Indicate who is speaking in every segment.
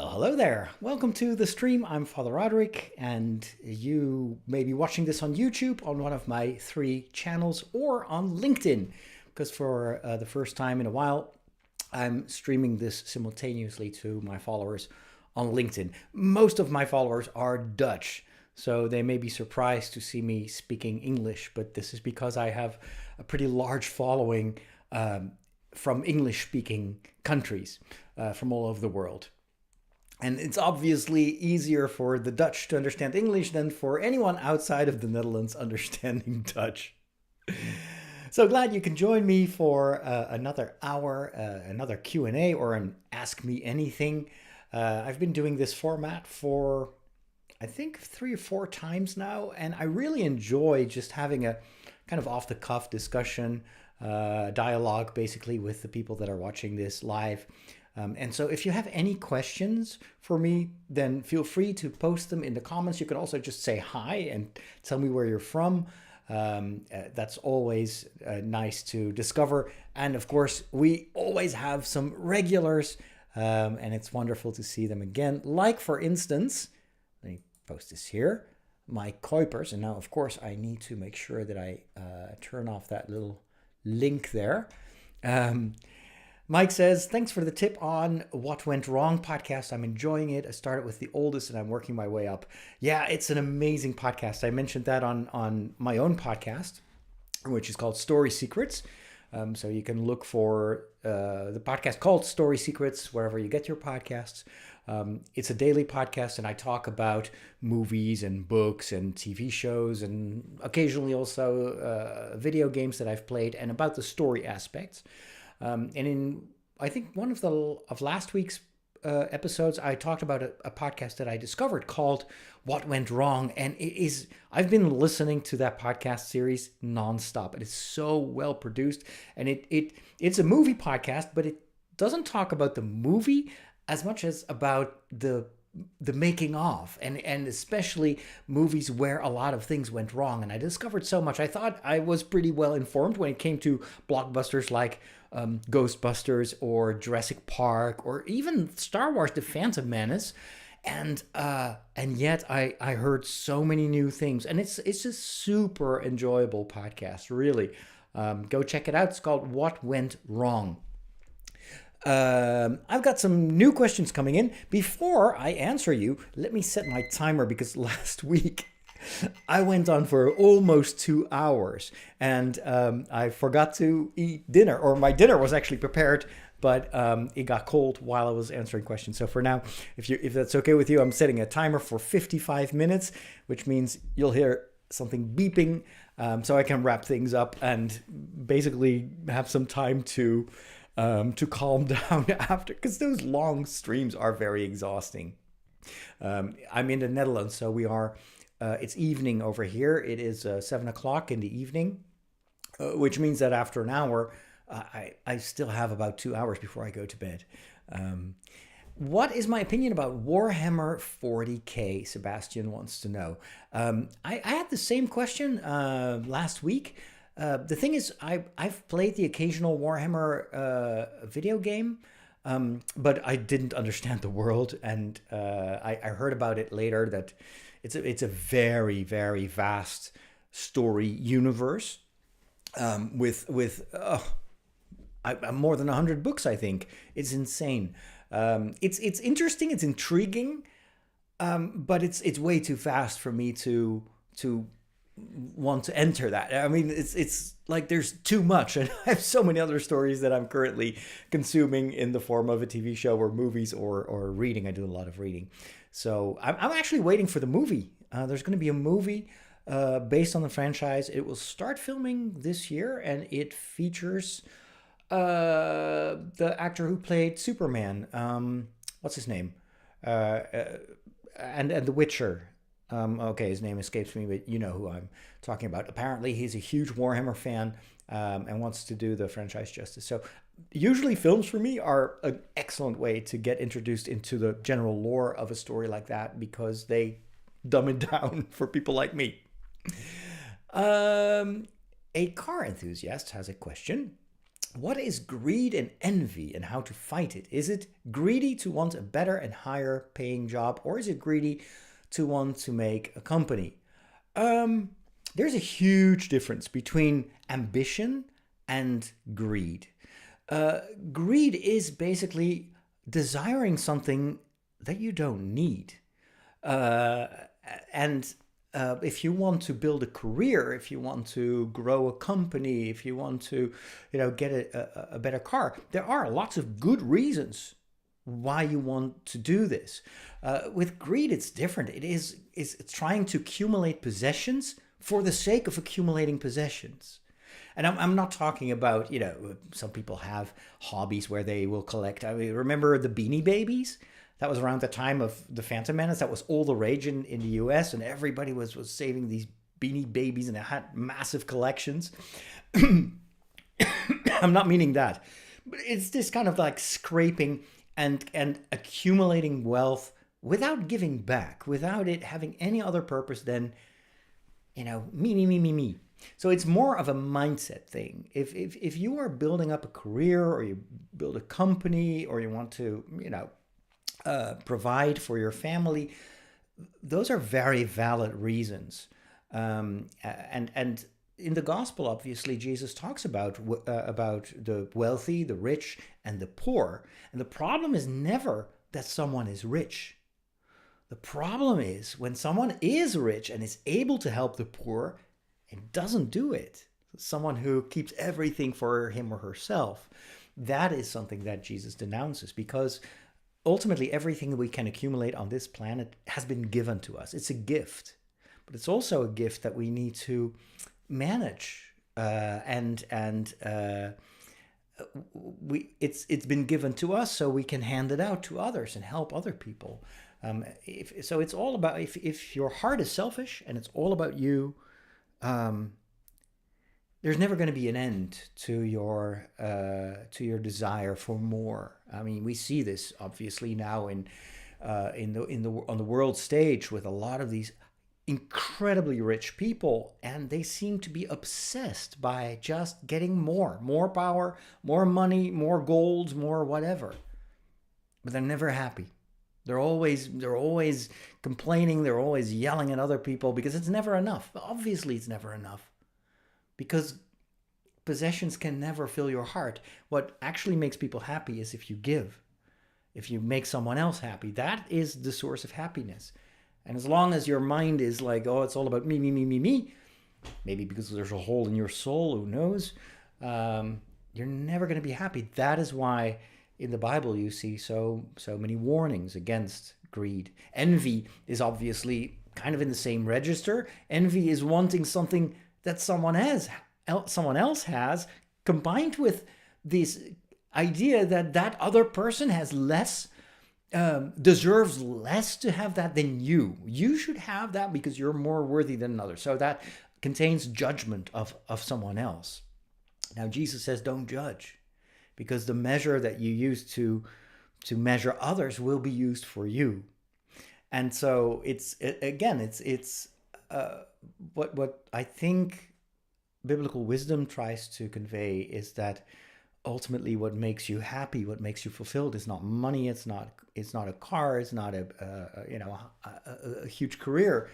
Speaker 1: Well, hello there. Welcome to the stream. I'm Father Roderick, and you may be watching this on YouTube on one of my 3 channels or on LinkedIn, because for the first time in a while, I'm streaming this simultaneously to my followers on LinkedIn. Most of my followers are Dutch, so they may be surprised to see me speaking English, but this is because I have a pretty large following from English-speaking countries from all over the world. And it's obviously easier for the Dutch to understand English than for anyone outside of the Netherlands understanding Dutch. So glad you can join me for another hour, another Q&A or an Ask Me Anything. I've been doing this format for, I think, 3 or 4 times now, and I really enjoy just having a kind of off-the-cuff discussion, dialogue, basically, with the people that are watching this live. And so if you have any questions for me, then feel free to post them in the comments. You can also just say hi and tell me where you're from. That's always nice to discover. And of course, we always have some regulars, and it's wonderful to see them again. Like, for instance, let me post this here, my Kuipers. And now, of course, I need to make sure that I turn off that little link there. Mike says, thanks for the tip on What Went Wrong podcast. I'm enjoying it. I started with the oldest and I'm working my way up. Yeah, it's an amazing podcast. I mentioned that on my own podcast, which is called Story Secrets. So you can look for the podcast called Story Secrets wherever you get your podcasts. It's a daily podcast, and I talk about movies and books and TV shows and occasionally also video games that I've played and about the story aspects. And in, I think, one of last week's episodes, I talked about a podcast that I discovered called What Went Wrong. And I've been listening to that podcast series nonstop. It is so well produced. And it's a movie podcast, but it doesn't talk about the movie as much as about the making of, and especially movies where a lot of things went wrong. And I discovered so much. I thought I was pretty well informed when it came to blockbusters like Ghostbusters or Jurassic Park or even Star Wars: The Phantom Menace, and yet I heard so many new things, and it's just super enjoyable podcast. Really, go check it out. It's called What Went Wrong. I've got some new questions coming in. Before I answer you, let me set my timer, because last week I went on for almost 2 hours, and I forgot to eat dinner, or my dinner was actually prepared, but it got cold while I was answering questions. So for now, if that's okay with you, I'm setting a timer for 55 minutes, which means you'll hear something beeping, so I can wrap things up and basically have some time to calm down after, because those long streams are very exhausting. I'm in the Netherlands, so we are, it's evening over here. It is 7 o'clock in the evening, which means that after an hour, I still have about 2 hours before I go to bed. What is my opinion about Warhammer 40k? Sebastian wants to know. I had the same question last week. The thing is, I've played the occasional Warhammer video game, but I didn't understand the world, and I heard about it later that it's a very, very vast story universe with more than 100 books. I think it's insane. It's interesting. It's intriguing, but it's way too fast for me to want to enter that. I mean, it's like there's too much, and I have so many other stories that I'm currently consuming in the form of a TV show or movies or reading. I do a lot of reading, so I'm actually waiting for the movie. There's going to be a movie based on the franchise. It will start filming this year, and it features the actor who played Superman. What's his name? And The Witcher. Okay, his name escapes me, but you know who I'm talking about. Apparently, he's a huge Warhammer fan and wants to do the franchise justice. So usually films for me are an excellent way to get introduced into the general lore of a story like that, because they dumb it down for people like me. A car enthusiast has a question. what is greed and envy and how to fight it? Is it greedy to want a better and higher paying job, or is it greedy to want to make a company? There's a huge difference between ambition and greed. Greed is basically desiring something that you don't need. And if you want to build a career, if you want to grow a company, if you want to, get a better car, there are lots of good reasons why you want to do this. With greed, it's different. It's trying to accumulate possessions for the sake of accumulating possessions. And I'm not talking about, some people have hobbies where they will collect. I mean, remember the Beanie Babies? That was around the time of the Phantom Menace. That was all the rage in the US, and everybody was saving these Beanie Babies, and they had massive collections. I'm not meaning that. But it's this kind of like scraping and accumulating wealth without giving back, without it having any other purpose than, me. So it's more of a mindset thing. If you are building up a career, or you build a company, or you want to, provide for your family, those are very valid reasons. And in the gospel, obviously, Jesus talks about the wealthy, the rich, and the poor. And the problem is never that someone is rich. The problem is when someone is rich and is able to help the poor and doesn't do it. Someone who keeps everything for him or herself. That is something that Jesus denounces, because ultimately everything that we can accumulate on this planet has been given to us. It's a gift, but it's also a gift that we need to manage. It's been given to us so we can hand it out to others and help other people. So it's all about, if your heart is selfish and it's all about you, there's never going to be an end to your desire for more. I mean, we see this obviously now on the world stage with a lot of these incredibly rich people, and they seem to be obsessed by just getting more power, more money, more gold, more whatever. But they're never happy. They're always complaining. They're always yelling at other people because it's never enough. Obviously, it's never enough, because possessions can never fill your heart. What actually makes people happy is if you give, if you make someone else happy. That is the source of happiness. And as long as your mind is like, oh, it's all about me, maybe because there's a hole in your soul, who knows, you're never going to be happy. That is why in the Bible you see so many warnings against greed. Envy is obviously kind of in the same register. Envy is wanting something that someone else has, combined with this idea that other person has less, deserves less to have that than you. You should have that because you're more worthy than another. So that contains judgment of someone else. Now Jesus says, don't judge, because the measure that you use to measure others will be used for you. And so it's what I think biblical wisdom tries to convey is that ultimately what makes you happy, what makes you fulfilled, is not money, it's not a car, it's not a huge career,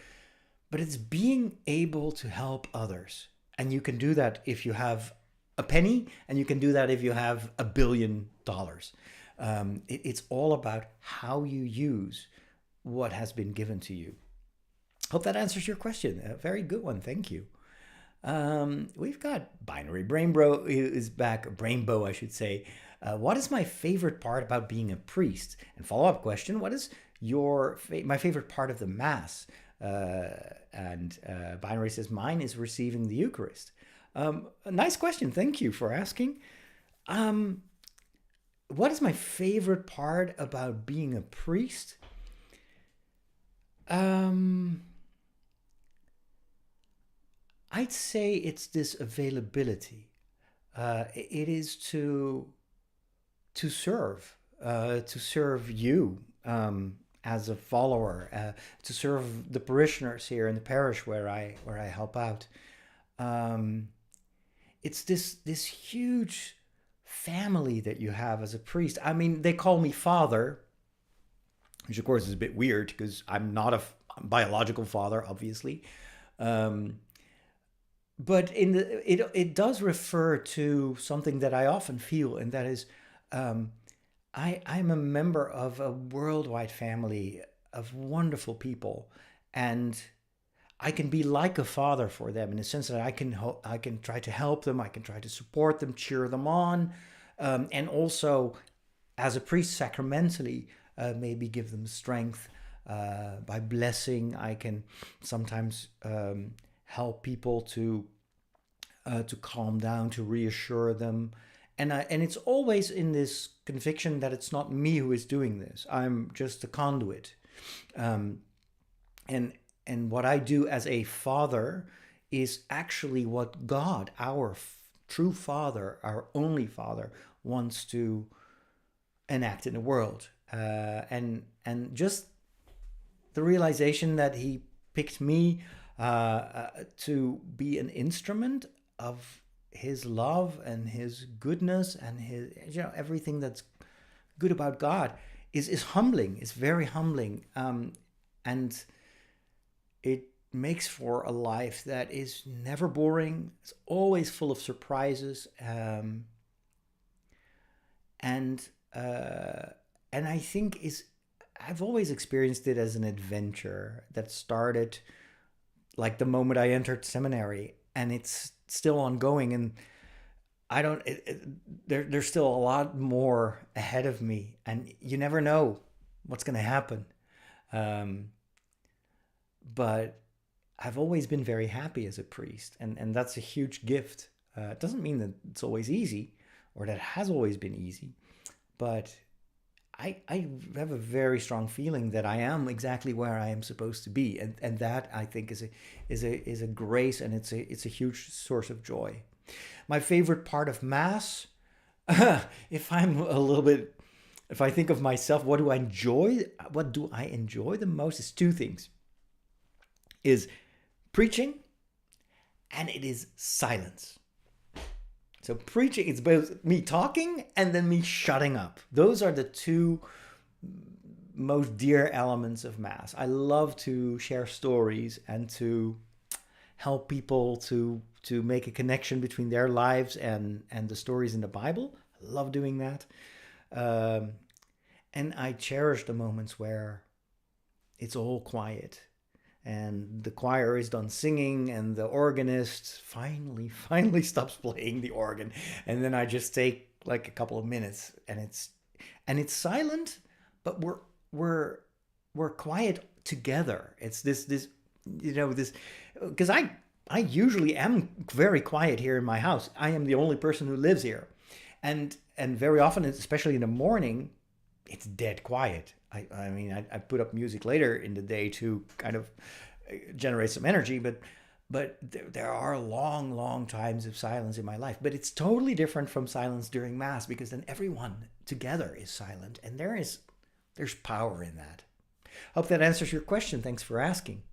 Speaker 1: but it's being able to help others. And you can do that if you have a penny, and you can do that if you have $1 billion. It's all about how you use what has been given to you. Hope that answers your question. A very good one. Thank you. We've got Binary Brainbow is back. Brainbow, I should say. What is my favorite part about being a priest? And follow-up question, what is my favorite part of the Mass? And Binary says, mine is receiving the Eucharist. A nice question. Thank you for asking. What is my favorite part about being a priest? I'd say it's this availability. It is to serve you as a follower, to serve the parishioners here in the parish where I help out. It's this huge family that you have as a priest. I mean, they call me father, which of course is a bit weird because I'm not a biological father, obviously. But it does refer to something that I often feel, and that is, I'm a member of a worldwide family of wonderful people, and I can be like a father for them in the sense that I can try to help them, I can try to support them, cheer them on, and also as a priest sacramentally, maybe give them strength by blessing. I can sometimes help people to calm down, to reassure them, and it's always in this conviction that it's not me who is doing this. I'm just a conduit, and what I do as a father is actually what God, our true Father, our only Father, wants to enact in the world, and just the realization that He picked me to be an instrument of His love and His goodness and His, everything that's good about God is humbling. It's very humbling, and it makes for a life that is never boring. It's always full of surprises, and I think I've always experienced it as an adventure that started like the moment I entered seminary, and it's still ongoing. And there's still a lot more ahead of me, and you never know what's going to happen. But I've always been very happy as a priest, and that's a huge gift. It doesn't mean that it's always easy or that it has always been easy, but I have a very strong feeling that I am exactly where I am supposed to be, and that I think is a grace, and it's a huge source of joy. My favorite part of Mass, if I think of myself, what do I enjoy? What do I enjoy the most? Is two things: is preaching, and it is silence. So preaching, it's both me talking and then me shutting up. Those are the two most dear elements of Mass. I love to share stories and to help people to make a connection between their lives and the stories in the Bible. I love doing that. And I cherish the moments where it's all quiet and the choir is done singing and the organist finally stops playing the organ, and then I just take like a couple of minutes, and it's silent, but we're quiet together. It's this because I usually am very quiet here in my house. I am the only person who lives here, and very often, especially in the morning, it's dead quiet. I mean, I put up music later in the day to kind of generate some energy, but there are long times of silence in my life. But it's totally different from silence during Mass, because then everyone together is silent, and there's power in that. Hope that answers your question. Thanks for asking.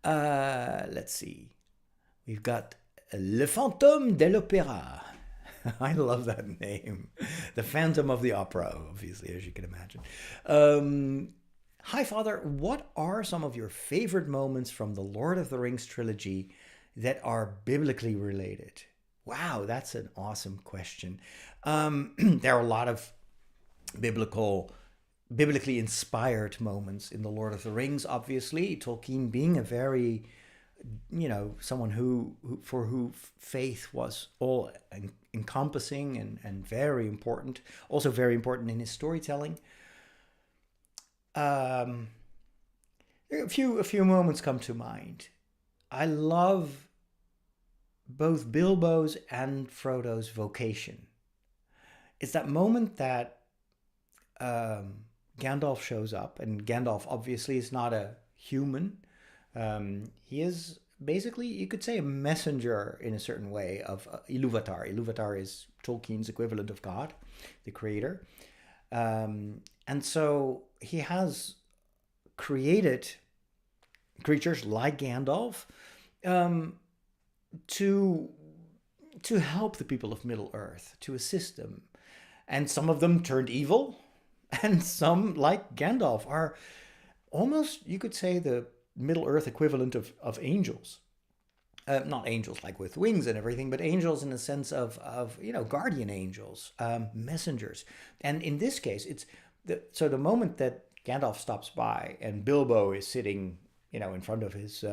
Speaker 1: Let's see. We've got Le Fantôme de l'Opéra. I love that name. The Phantom of the Opera, obviously, as you can imagine. Hi, Father. What are some of your favorite moments from the Lord of the Rings trilogy that are biblically related? Wow, that's an awesome question. There are a lot of biblically inspired moments in the Lord of the Rings, obviously. Tolkien being a very, someone who faith was all encompassing and very important, also very important in his storytelling. A few moments come to mind. I love both Bilbo's and Frodo's vocation. It's that moment that Gandalf shows up, and Gandalf obviously is not a human. He is basically, you could say, a messenger in a certain way of Ilúvatar. Ilúvatar is Tolkien's equivalent of God, the creator. And so he has created creatures like Gandalf to to help the people of Middle-earth, to assist them. And some of them turned evil, and some, like Gandalf, are almost, you could say, the Middle-earth equivalent of angels. Not angels like with wings and everything, but angels in the sense of guardian angels, messengers. And in this case, it's the moment that Gandalf stops by and Bilbo is sitting, in front of his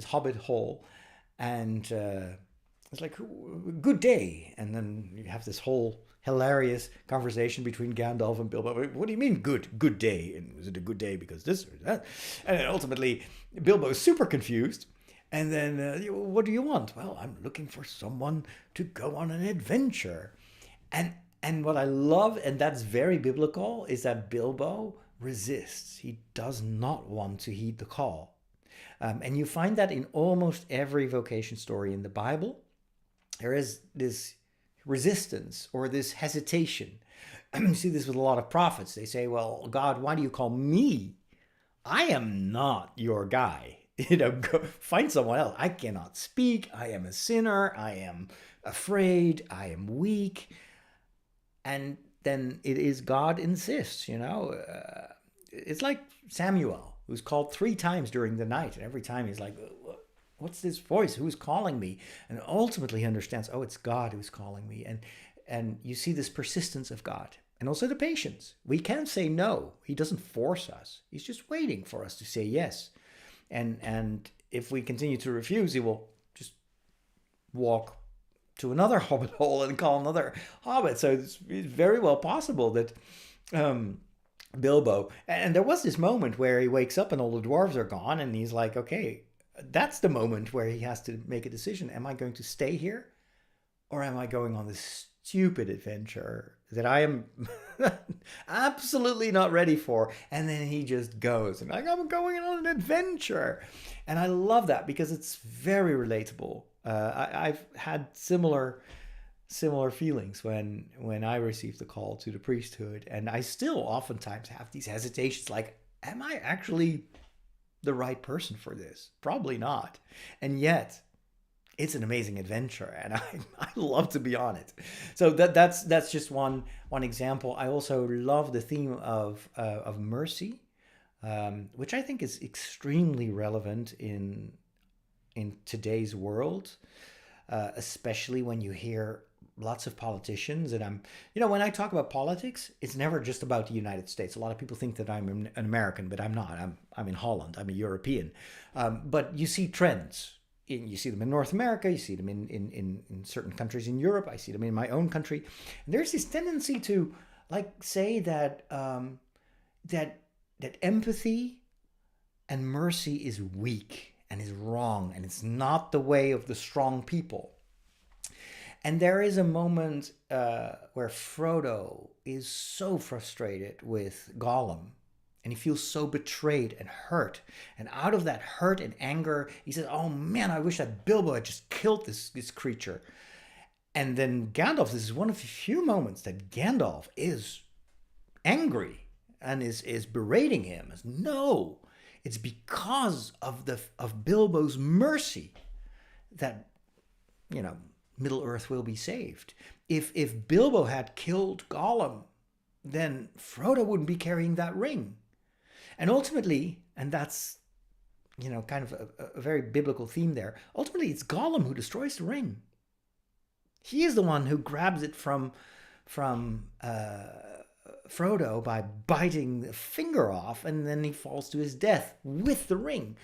Speaker 1: hobbit hole, and it's like, good day. And then you have this whole hilarious conversation between Gandalf and Bilbo. What do you mean good day? And was it a good day because this or that? And then ultimately Bilbo is super confused. And then what do you want? Well, I'm looking for someone to go on an adventure. And what I love, and that's very biblical, is that Bilbo resists. He does not want to heed the call. And you find that in almost every vocation story in the Bible. There is this resistance or this hesitation. You see this with a lot of prophets. They say, well, God, why do you call me? I am not your guy. Go find someone else. I cannot speak. I am a sinner. I am afraid. I am weak. And then it is God insists, it's like Samuel, who's called 3 times during the night. And every time he's like, what's this voice? Who's calling me? And ultimately he understands, oh, it's God who's calling me. And you see this persistence of God. And also the patience. We can't say no. He doesn't force us. He's just waiting for us to say yes. And if we continue to refuse, he will just walk to another hobbit hole and call another hobbit. So it's very well possible that Bilbo... And there was this moment where he wakes up and all the dwarves are gone, and he's like, okay, that's the moment where he has to make a decision. Am I going to stay here? Or am I going on this stupid adventure that I am absolutely not ready for? And then he just goes and like, I'm going on an adventure. And I love that because it's very relatable. I've had similar feelings when I received the call to the priesthood, and I still oftentimes have these hesitations like, am I actually the right person for this? Probably not. And yet it's an amazing adventure, and I love to be on it. So that's just one example. I also love the theme of mercy, which I think is extremely relevant in today's world, especially when you hear lots of politicians. And when I talk about politics, it's never just about the United States. A lot of people think that I'm an American, but I'm not. I'm in Holland. I'm a European. But you see trends. You see them in North America. You see them in certain countries in Europe. I see them in my own country. And there's this tendency to say that that empathy and mercy is weak and is wrong, and it's not the way of the strong people. And there is a moment where Frodo is so frustrated with Gollum, and he feels so betrayed and hurt. And out of that hurt and anger, he says, oh man, I wish that Bilbo had just killed this creature. And then Gandalf, this is one of the few moments that Gandalf is angry and is berating him. As no, it's because of Bilbo's mercy that, Middle-earth will be saved. If Bilbo had killed Gollum, then Frodo wouldn't be carrying that ring. And ultimately, and that's, kind of a very biblical theme there, ultimately it's Gollum who destroys the ring. He is the one who grabs it from Frodo by biting the finger off, and then he falls to his death with the ring.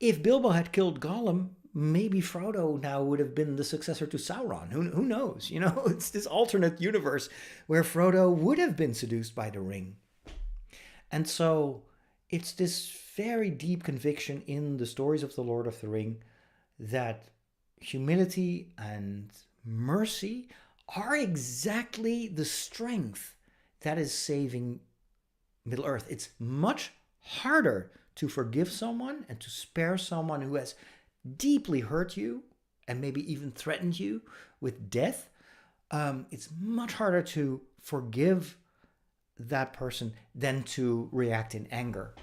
Speaker 1: If Bilbo had killed Gollum, maybe Frodo now would have been the successor to Sauron. Who knows? It's this alternate universe where Frodo would have been seduced by the ring. And so it's this very deep conviction in the stories of the Lord of the Ring that humility and mercy are exactly the strength that is saving Middle-earth. It's much harder to forgive someone and to spare someone who has deeply hurt you and maybe even threatened you with death. It's much harder to forgive that person than to react in anger.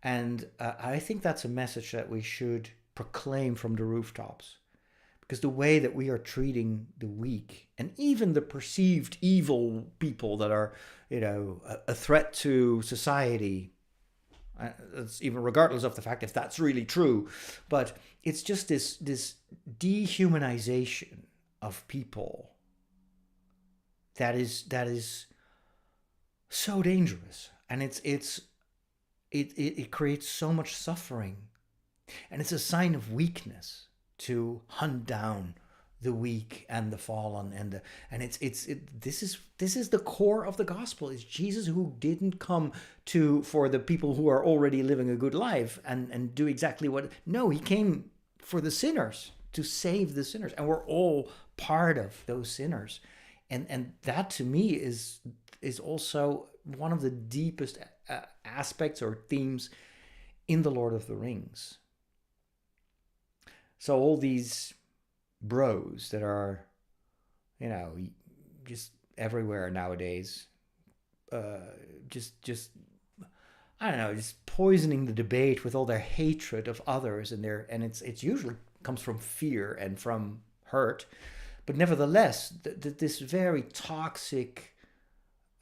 Speaker 1: And I think that's a message that we should proclaim from the rooftops. because the way that we are treating the weak and even the perceived evil people that are, a threat to society, it's even regardless of the fact if that's really true, but it's just this dehumanization of people that is so dangerous, and it creates so much suffering, and it's a sign of weakness to hunt down the weak and the fallen, and this is the core of the gospel. Is Jesus, who didn't come for the people who are already living a good life and do exactly what. No, he came for the sinners, to save the sinners, and we're all part of those sinners, and that to me is also one of the deepest aspects or themes in the Lord of the Rings. So all these bros that are, just everywhere nowadays, just I don't know, just poisoning the debate with all their hatred of others, and it's usually comes from fear and from hurt, but nevertheless, this very toxic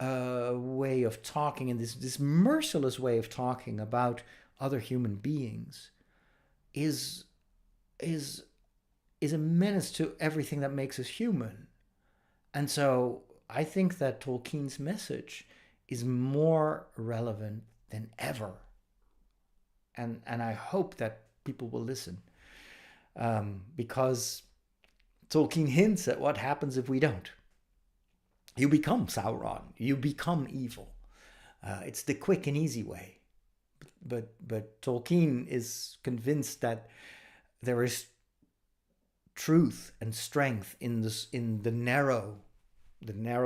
Speaker 1: way of talking, and this merciless way of talking about other human beings is a menace to everything that makes us human. And so I think that Tolkien's message is more relevant than ever. And I hope that people will listen, because Tolkien hints at what happens if we don't. You become Sauron. You become evil. It's the quick and easy way. But Tolkien is convinced that there is truth and strength in the narrow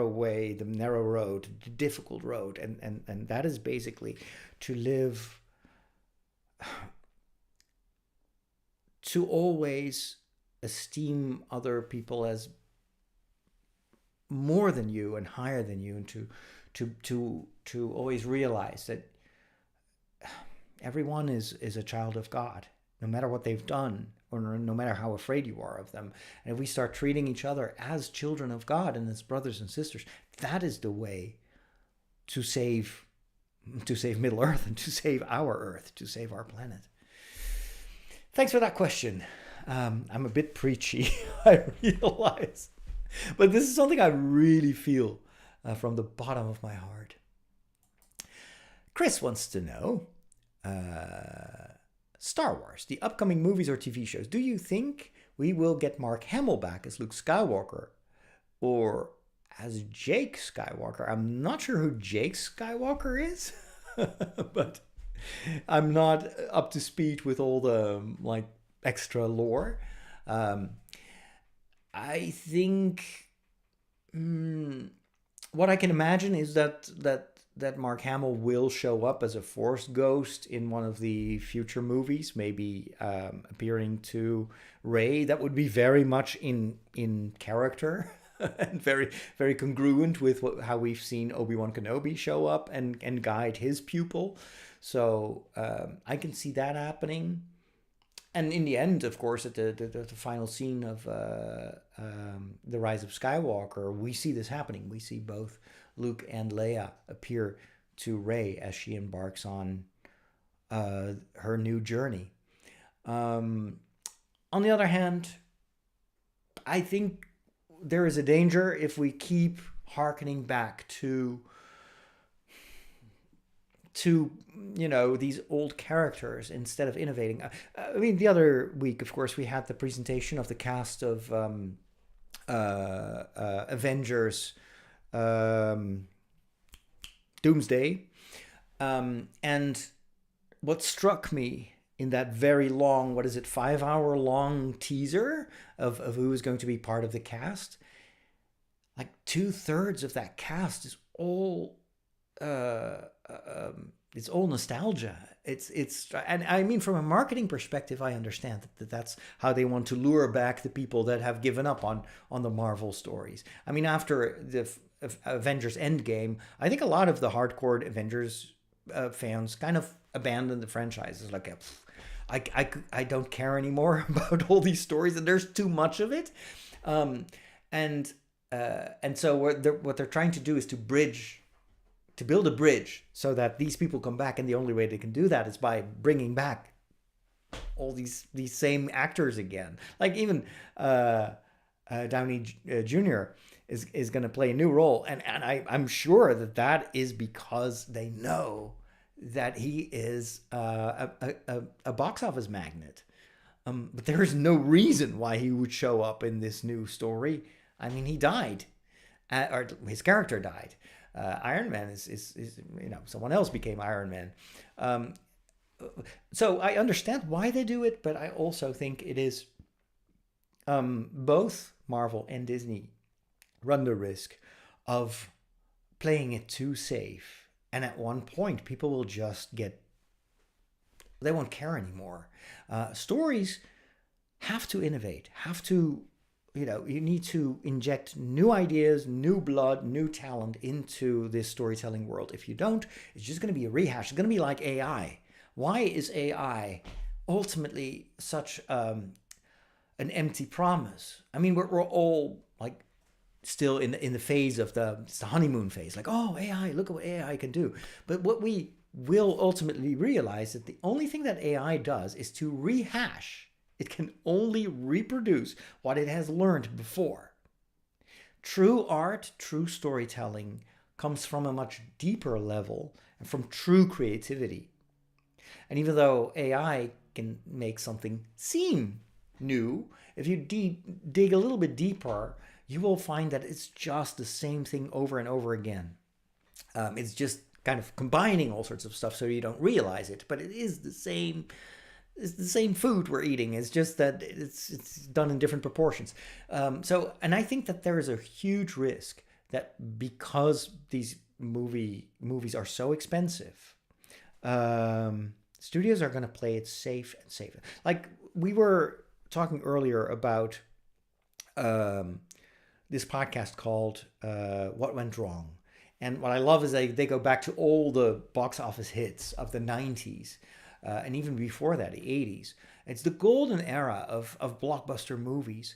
Speaker 1: way, the narrow road, the difficult road, and that is basically to live, to always esteem other people as more than you and higher than you, and to always realize that everyone is a child of God, no matter what they've done, or no matter how afraid you are of them. And if we start treating each other as children of God and as brothers and sisters, that is the way to save Middle Earth, and to save our Earth, to save our planet. Thanks for that question. I'm a bit preachy, I realize, but this is something I really feel from the bottom of my heart. Chris wants to know, Star Wars, the upcoming movies or TV shows. Do you think we will get Mark Hamill back as Luke Skywalker or as Jake Skywalker? I'm not sure who Jake Skywalker is, but I'm not up to speed with all the extra lore. I think what I can imagine is that Mark Hamill will show up as a Force ghost in one of the future movies, maybe appearing to Rey. That would be very much in character and very, very congruent with how we've seen Obi-Wan Kenobi show up and guide his pupil. So I can see that happening. And in the end, of course, at the final scene of The Rise of Skywalker, we see this happening. We see both Luke and Leia appear to Rey as she embarks on her new journey. On the other hand, I think there is a danger if we keep hearkening back to these old characters instead of innovating. I mean, the other week, of course, we had the presentation of the cast of Avengers Doomsday, and what struck me in that very long, 5-hour long teaser of who is going to be part of the cast, 2/3 of that cast is all it's all nostalgia. And I mean, from a marketing perspective, I understand that that's how they want to lure back the people that have given up on the Marvel stories. I mean, after the Avengers Endgame, I think a lot of the hardcore Avengers fans kind of abandoned the franchise. It's I don't care anymore about all these stories, and there's too much of it. And so what they're trying to do is to build a bridge so that these people come back, and the only way they can do that is by bringing back all these same actors again. Like even Downey Jr. is going to play a new role, and I'm sure that is because they know that he is a box office magnet. But there is no reason why he would show up in this new story. I mean, he died, or his character died. Iron Man is someone else became Iron Man. So I understand why they do it, but I also think it is both Marvel and Disney run the risk of playing it too safe. And at one point, people will just they won't care anymore. Stories have to innovate, you need to inject new ideas, new blood, new talent into this storytelling world. If you don't, it's just going to be a rehash. It's going to be like AI. Why is AI ultimately such an empty promise? I mean, we're all like still in the phase of the honeymoon phase. Like, oh, AI, look at what AI can do. But what we will ultimately realize that the only thing that AI does is to rehash. It can only reproduce what it has learned before. True art, true storytelling comes from a much deeper level and from true creativity. And even though AI can make something seem new, if you dig a little bit deeper, you will find that it's just the same thing over and over again. It's just kind of combining all sorts of stuff so you don't realize it, but it is the same. It's the same food we're eating. It's just that it's done in different proportions. And I think that there is a huge risk that because these movies are so expensive, studios are going to play it safe and safe. Like we were talking earlier about this podcast called What Went Wrong. And what I love is they go back to all the box office hits of the 90s. And even before that, the 80s. It's the golden era of blockbuster movies.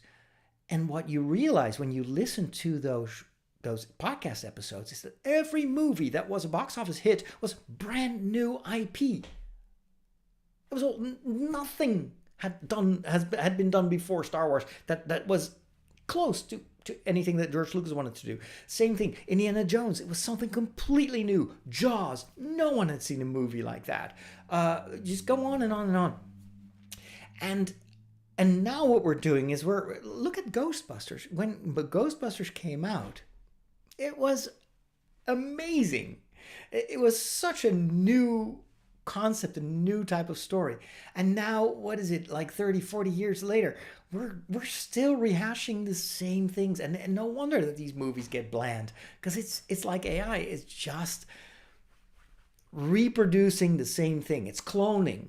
Speaker 1: And what you realize when you listen to those podcast episodes is that every movie that was a box office hit was brand new IP. It was all, nothing had been done before Star Wars that was close to anything that George Lucas wanted to do. Same thing, Indiana Jones, it was something completely new. Jaws, no one had seen a movie like that. Just go on and on and on. And now what we're doing is look at Ghostbusters. When Ghostbusters came out, it was amazing. It was such a new concept, a new type of story. And now, what is it, like 30, 40 years later, we're still rehashing the same things. And no wonder that these movies get bland, because it's like AI. It's just reproducing the same thing. It's cloning,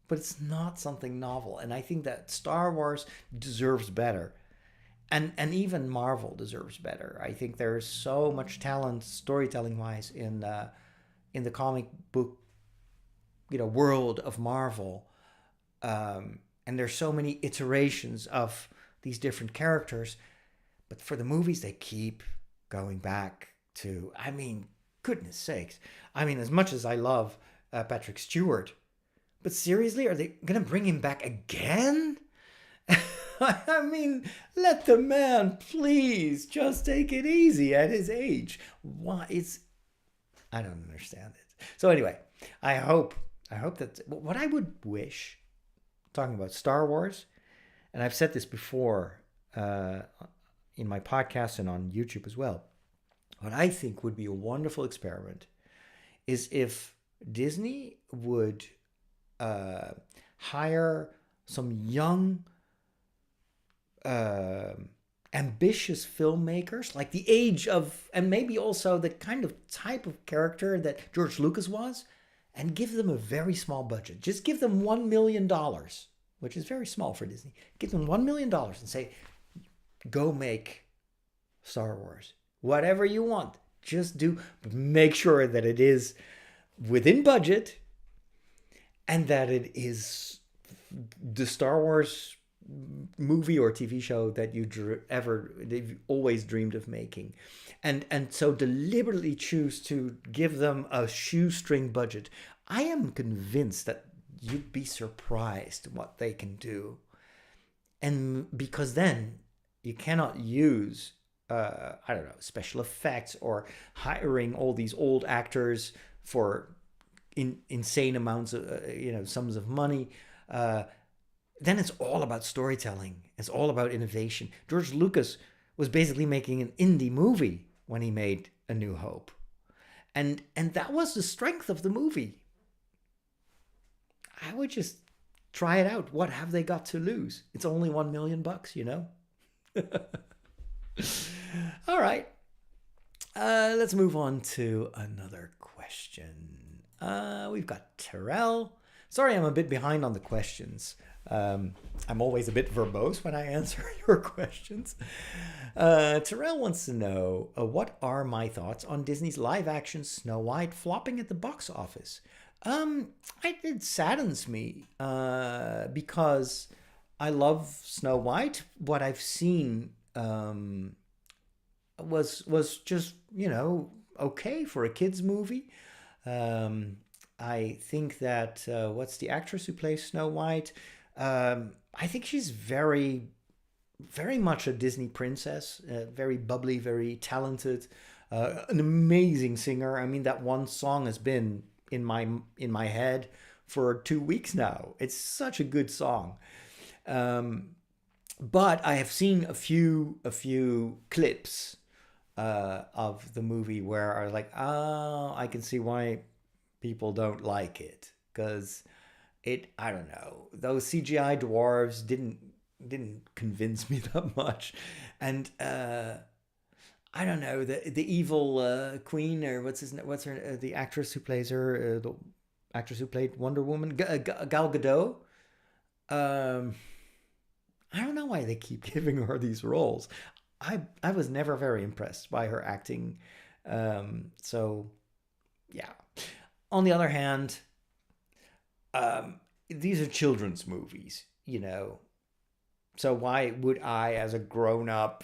Speaker 1: but it's not something novel. And I think that Star Wars deserves better. And even Marvel deserves better. I think there's so much talent, storytelling-wise, in the comic book, world of Marvel. And there's so many iterations of these different characters. But for the movies, they keep going back to, I mean, goodness sakes. I mean, as much as I love Patrick Stewart, but seriously, are they going to bring him back again? I mean, let the man please just take it easy at his age. Why? I don't understand it. So anyway, I hope that what I would wish, talking about Star Wars, and I've said this before in my podcast and on YouTube as well, what I think would be a wonderful experiment is if Disney would hire some young, ambitious filmmakers, like the age of, and maybe also the kind of type of character that George Lucas was, and give them a very small budget. Just give them $1 million, which is very small for Disney. Give them $1 million and say, go make Star Wars. Whatever you want, just do. But make sure that it is within budget and that it is the Star Wars movie or TV show that they've always dreamed of making, and so deliberately choose to give them a shoestring budget. I am convinced that you'd be surprised what they can do, and because then you cannot use I don't know, special effects or hiring all these old actors for insane amounts of sums of money. Then it's all about storytelling. It's all about innovation. George Lucas was basically making an indie movie when he made A New Hope. And that was the strength of the movie. I would just try it out. What have they got to lose? It's only $1 million, you know? All right. Let's move on to another question. We've got Terrell. Sorry, I'm a bit behind on the questions. I'm always a bit verbose when I answer your questions. Terrell wants to know, what are my thoughts on Disney's live-action Snow White flopping at the box office? It saddens me because I love Snow White. What I've seen was just, okay for a kids movie. I think that what's the actress who plays Snow White? I think she's very, very much a Disney princess, very bubbly, very talented, an amazing singer. I mean, that one song has been in my head for 2 weeks now. It's such a good song. But I have seen a few clips of the movie where I was like, oh, I can see why people don't like it, because I don't know, those CGI dwarves didn't convince me that much, and I don't know, the evil queen, or what's her the actress who plays her, the actress who played Wonder Woman, Gal Gadot. I don't know why they keep giving her these roles. I was never very impressed by her acting. So yeah. On the other hand, these are children's movies, So why would I, as a grown-up,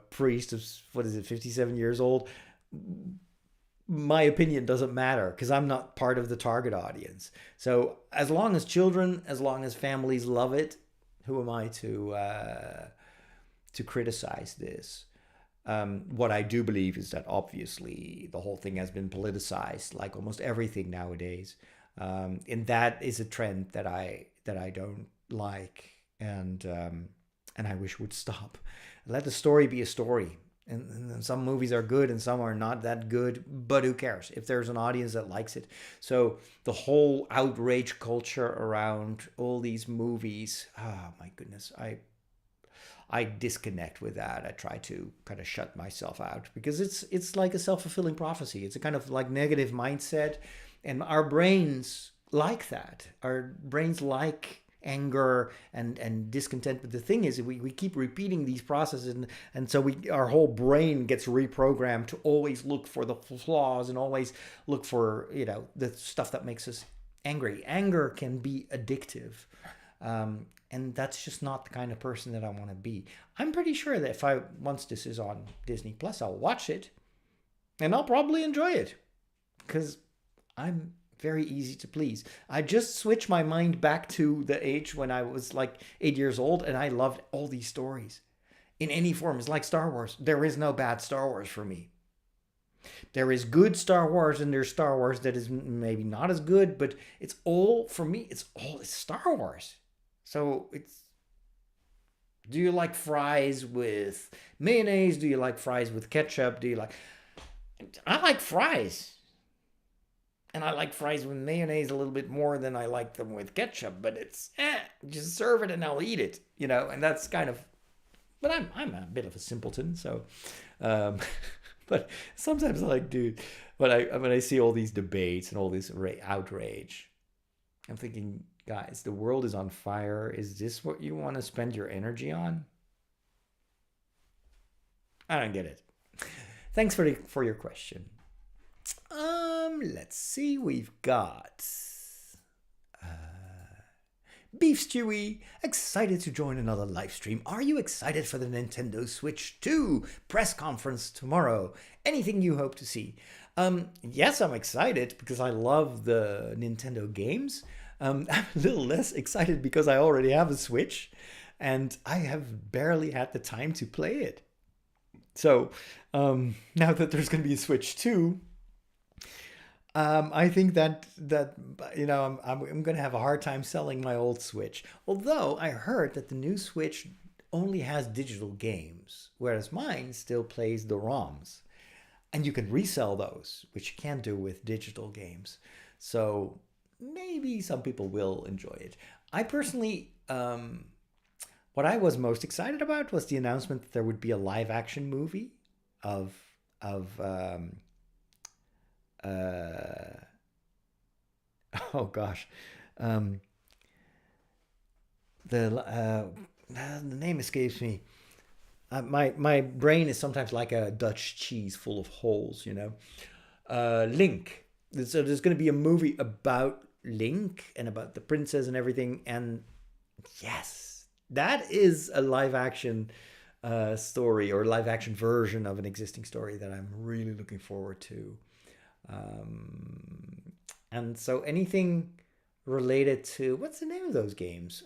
Speaker 1: priest of, 57 years old, my opinion doesn't matter because I'm not part of the target audience. So as long as children, as long as families love it, who am I to criticize this? What I do believe is that obviously the whole thing has been politicized, like almost everything nowadays, and that is a trend that I don't like, and I wish would stop. Let the story be a story. And some movies are good and some are not that good, but who cares if there's an audience that likes it? So the whole outrage culture around all these movies, oh my goodness, I disconnect with that. I try to kind of shut myself out because it's like a self-fulfilling prophecy. It's a kind of like negative mindset, and our brains like that. Our brains like anger and discontent, but the thing is we keep repeating these processes, and so our whole brain gets reprogrammed to always look for the flaws and always look for the stuff that makes us angry. Anger can be addictive, and that's just not the kind of person that I want to be. I'm pretty sure that once this is on Disney Plus, I'll watch it and I'll probably enjoy it because I'm very easy to please. I just switched my mind back to the age when I was like 8 years old and I loved all these stories in any form. It's like Star Wars. There is no bad Star Wars for me. There is good Star Wars and there's Star Wars that is maybe not as good, but it's all, for me, it's Star Wars. So do you like fries with mayonnaise? Do you like fries with ketchup? I like fries. And I like fries with mayonnaise a little bit more than I like them with ketchup, but it's just serve it and I'll eat it, and that's kind of, but I'm a bit of a simpleton, so, but sometimes I like, dude, when I see all these debates and all this outrage, I'm thinking, guys, the world is on fire. Is this what you want to spend your energy on? I don't get it. Thanks for your question. Let's see. We've got Beef Stewie, excited to join another live stream. Are you excited for the Nintendo Switch 2 press conference tomorrow? Anything you hope to see? Yes, I'm excited because I love the Nintendo games. I'm a little less excited because I already have a Switch and I have barely had the time to play it. So now that there's going to be a Switch 2, I think that you know I'm going to have a hard time selling my old Switch. Although I heard that the new Switch only has digital games, whereas mine still plays the ROMs. And you can resell those, which you can't do with digital games. So maybe some people will enjoy it. I personally, what I was most excited about was the announcement that there would be a live action movie of oh gosh, the name escapes me. My brain is sometimes like a Dutch cheese full of holes, you know. Link. So there's going to be a movie about Link and about the princess and everything. And yes, that is a live action story or live action version of an existing story that I'm really looking forward to. And so anything related to, what's the name of those games?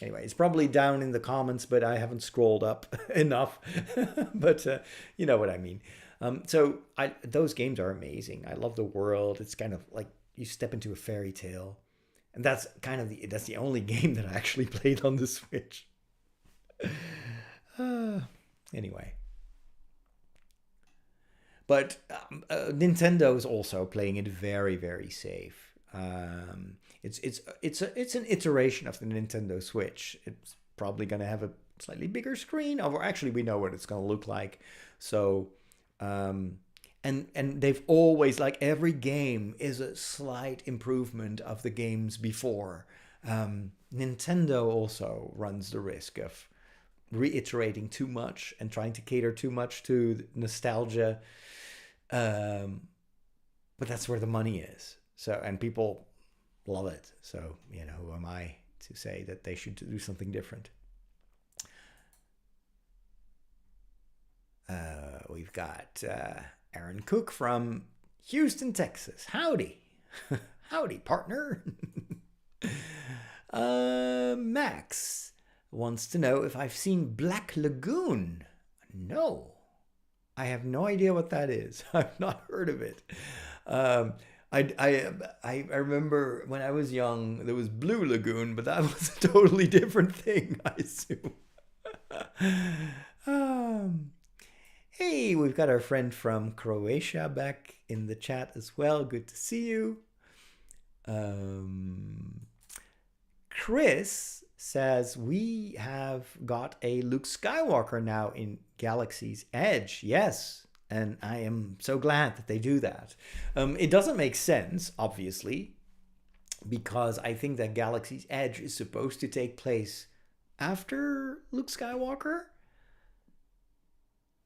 Speaker 1: Anyway, it's probably down in the comments, but I haven't scrolled up enough. But you know what I mean. So those games are amazing. I love the world. It's kind of like you step into a fairy tale, and that's kind of that's the only game that I actually played on the Switch. Anyway, but Nintendo is also playing it very, very safe. It's an iteration of the Nintendo Switch. It's probably going to have a slightly bigger screen, or actually we know what it's going to look like. So, and they've always, like, every game is a slight improvement of the games before. Nintendo also runs the risk of reiterating too much and trying to cater too much to nostalgia. But that's where the money is. So, and people love it. So, you know, who am I to say that they should do something different? We've got Aaron Cook from Houston, Texas. Howdy. Howdy, partner. Max wants to know if I've seen Black Lagoon. No. I have no idea what that is. I've not heard of it. I remember when I was young, there was Blue Lagoon, but that was a totally different thing, I assume. Hey, we've got our friend from Croatia back in the chat as well. Good to see you. Chris says we have got a Luke Skywalker now in Galaxy's Edge. Yes. And I am so glad that they do that. It doesn't make sense, obviously, because I think that Galaxy's Edge is supposed to take place after Luke Skywalker.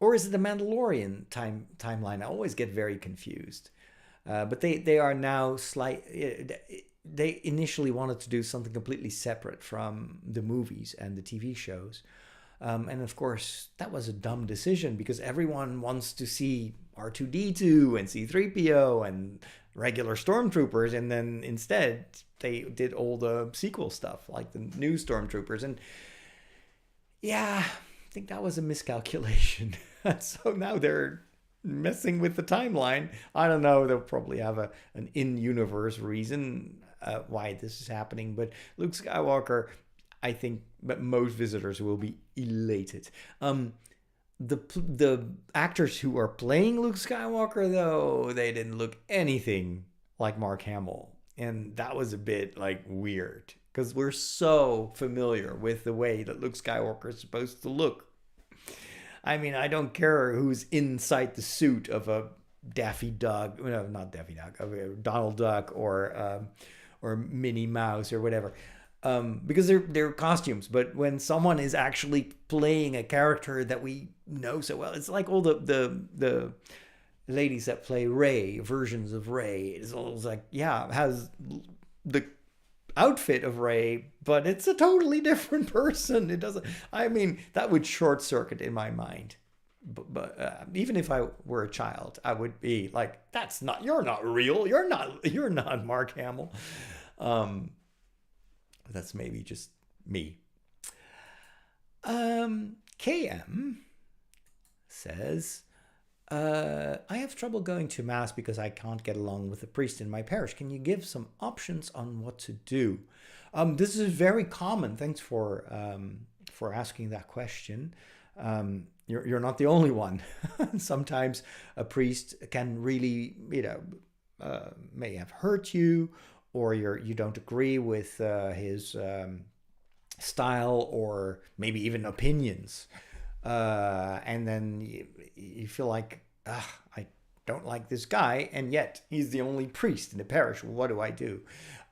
Speaker 1: Or is it the Mandalorian timeline? I always get very confused. But they are now they initially wanted to do something completely separate from the movies and the TV shows. And of course, that was a dumb decision because everyone wants to see R2-D2 and C-3PO and regular stormtroopers. And then instead, they did all the sequel stuff, like the new stormtroopers. And yeah, I think that was a miscalculation. So now they're messing with the timeline. I don't know. They'll probably have an in-universe reason why this is happening. But Luke Skywalker, I think most visitors will be elated. The actors who are playing Luke Skywalker, though, they didn't look anything like Mark Hamill. And that was a bit like weird because we're so familiar with the way that Luke Skywalker is supposed to look. I mean, I don't care who's inside the suit of a Daffy Duck, no, not Daffy Duck, of a Donald Duck or Minnie Mouse or whatever. Because they're costumes, but when someone is actually playing a character that we know so well, it's like all the ladies that play Rey, versions of Rey. It's always like, yeah, has the outfit of Ray, but it's a totally different person. It doesn't, I mean, that would short circuit in my mind. But even if I were a child, I would be like, you're not real. You're not Mark Hamill. That's maybe just me. KM says, I have trouble going to Mass because I can't get along with the priest in my parish. Can you give some options on what to do? This is very common. Thanks for asking that question. You're not the only one. Sometimes a priest can really, may have hurt you, or you don't agree with his style, or maybe even opinions. And then you feel like, I don't like this guy, and yet he's the only priest in the parish. What do I do?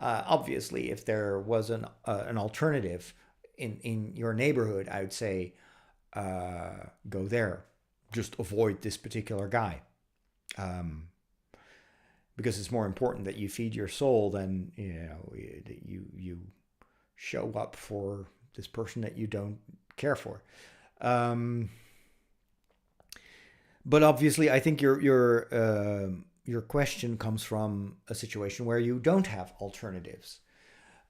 Speaker 1: Obviously, if there was an alternative in your neighborhood, I would say, go there. Just avoid this particular guy. Because it's more important that you feed your soul than, you show up for this person that you don't care for. But obviously, I think your question comes from a situation where you don't have alternatives,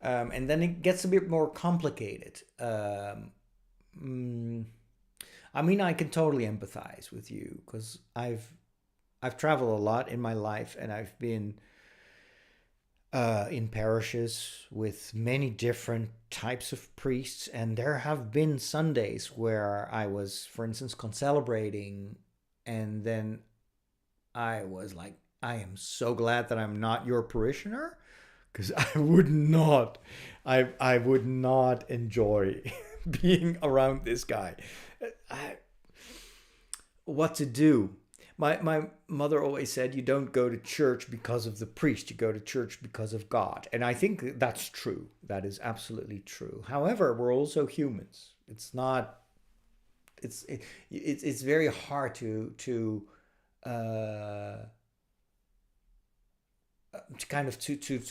Speaker 1: and then it gets a bit more complicated. I mean, I can totally empathize with you, because I've traveled a lot in my life, and I've been in parishes with many different types of priests, and there have been Sundays where I was, for instance, concelebrating, and then I was like, I am so glad that I'm not your parishioner, because I would not enjoy being around this guy. What to do? My mother always said, you don't go to church because of the priest, you go to church because of God. And I think that's true. That is absolutely true. However, we're also humans. It's very hard to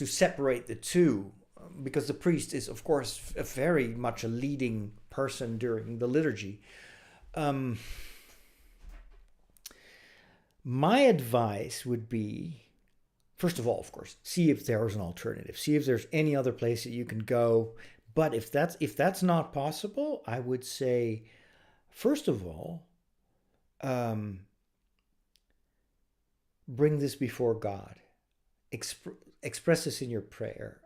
Speaker 1: separate the two, because the priest is, of course, very much a leading person during the liturgy. My advice would be, first of all, of course, see if there's an alternative. See if there's any other place that you can go. But if that's not possible, I would say, first of all, bring this before God. Express this in your prayer.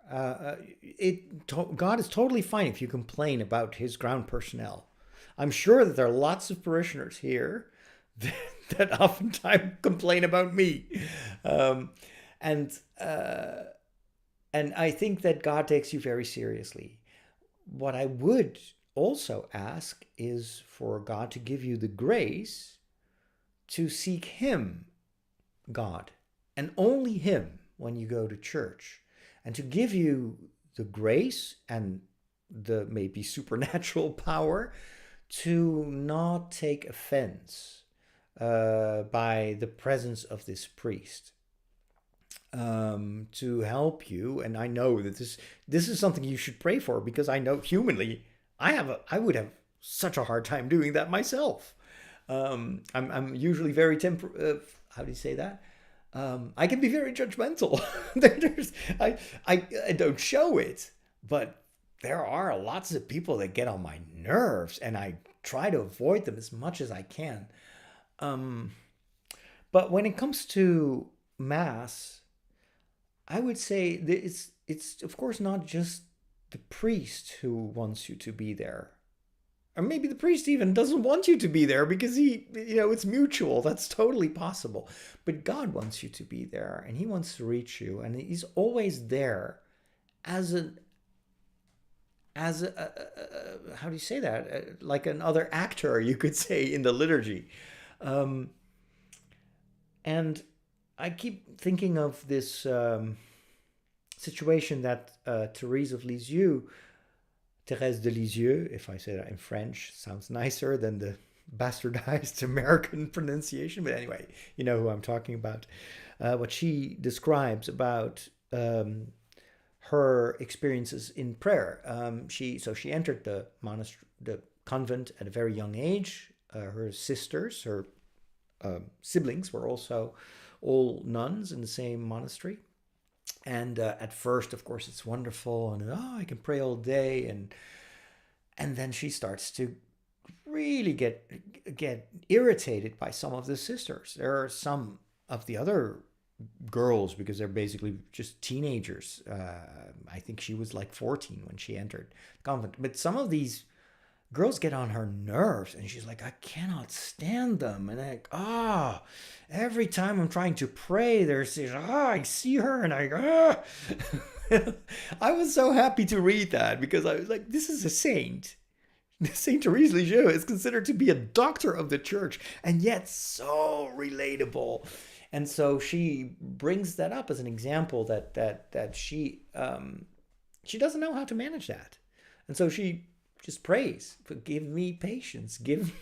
Speaker 1: God is totally fine if you complain about his ground personnel. I'm sure that there are lots of parishioners here that oftentimes complain about me, and I think that God takes you very seriously. What I would also ask is for God to give you the grace to seek him, God, and only him, when you go to church, and to give you the grace and the maybe supernatural power to not take offense by the presence of this priest, to help you. And I know that this is something you should pray for, because I know humanly I would have such a hard time doing that myself. I'm usually very how do you say that? I can be very judgmental. I don't show it, but there are lots of people that get on my nerves, and I try to avoid them as much as I can. But when it comes to Mass, I would say that it's of course not just the priest who wants you to be there. Or maybe the priest even doesn't want you to be there, because it's mutual. That's totally possible. But God wants you to be there, and he wants to reach you, and he's always there as a how do you say that? Like another actor, you could say, in the liturgy. And I keep thinking of this situation that Therese de Lisieux, if I say that in French, sounds nicer than the bastardized American pronunciation. But anyway, you know who I'm talking about. What she describes about her experiences in prayer. She entered the monastery, the convent, at a very young age. Her sisters, her siblings, were also all nuns in the same monastery. And at first, of course, it's wonderful, and I can pray all day, and then she starts to really get irritated by some of the sisters. There are some of the other girls, because they're basically just teenagers. I think she was like 14 when she entered the convent. But some of these girls get on her nerves, and she's like, I cannot stand them. And every time I'm trying to pray, there's this, I see her, and I was so happy to read that, because I was like, this is a saint. Saint Therese Lisieux is considered to be a doctor of the church, and yet so relatable. And so she brings that up as an example that she doesn't know how to manage that, and so she just prays, give me patience, give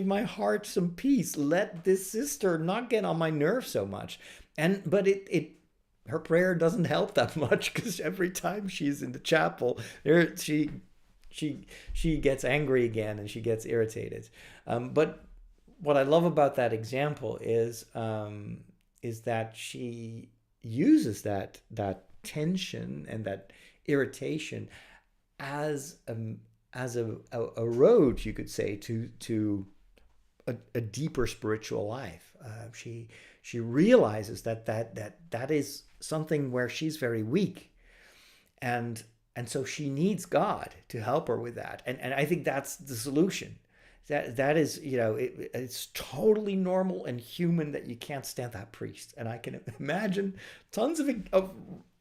Speaker 1: my heart some peace, let this sister not get on my nerves so much. But her prayer doesn't help that much, because every time she's in the chapel, she gets angry again, and she gets irritated. But what I love about that example is that she uses that tension and that irritation as a road, you could say, to a deeper spiritual life. She realizes that is something where she's very weak, and so she needs God to help her with that. And I think that's the solution. That is, it's totally normal and human that you can't stand that priest. And I can imagine tons of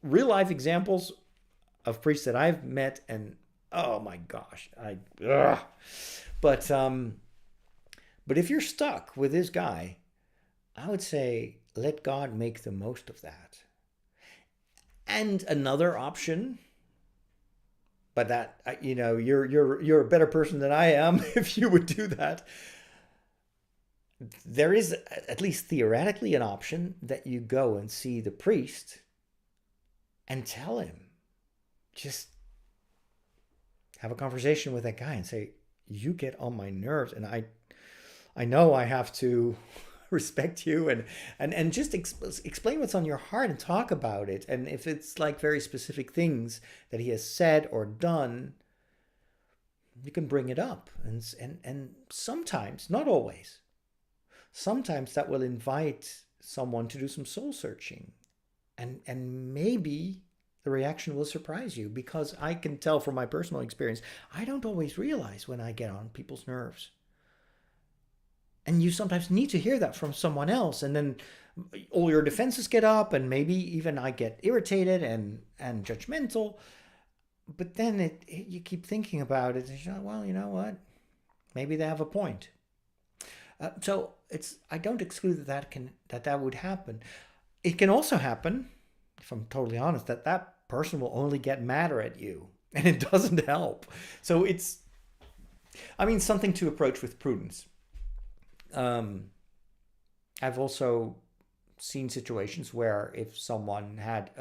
Speaker 1: real life examples of priests that I've met, and oh my gosh, but if you're stuck with this guy, I would say let God make the most of that. And another option, but that, you're a better person than I am if you would do that. There is, at least theoretically, an option that you go and see the priest and tell him, just have a conversation with that guy and say, you get on my nerves, and I know I have to respect you, and just explain what's on your heart and talk about it. And if it's like very specific things that he has said or done, you can bring it up. And sometimes, not always, sometimes that will invite someone to do some soul searching, and maybe the reaction will surprise you, because I can tell from my personal experience, I don't always realize when I get on people's nerves. And you sometimes need to hear that from someone else, and then all your defenses get up, and maybe even I get irritated and judgmental. But then you keep thinking about it, and well, you know what? Maybe they have a point. So I don't exclude that would happen. It can also happen, if I'm totally honest, that person will only get madder at you, and it doesn't help. So it's, something to approach with prudence. I've also seen situations where if someone had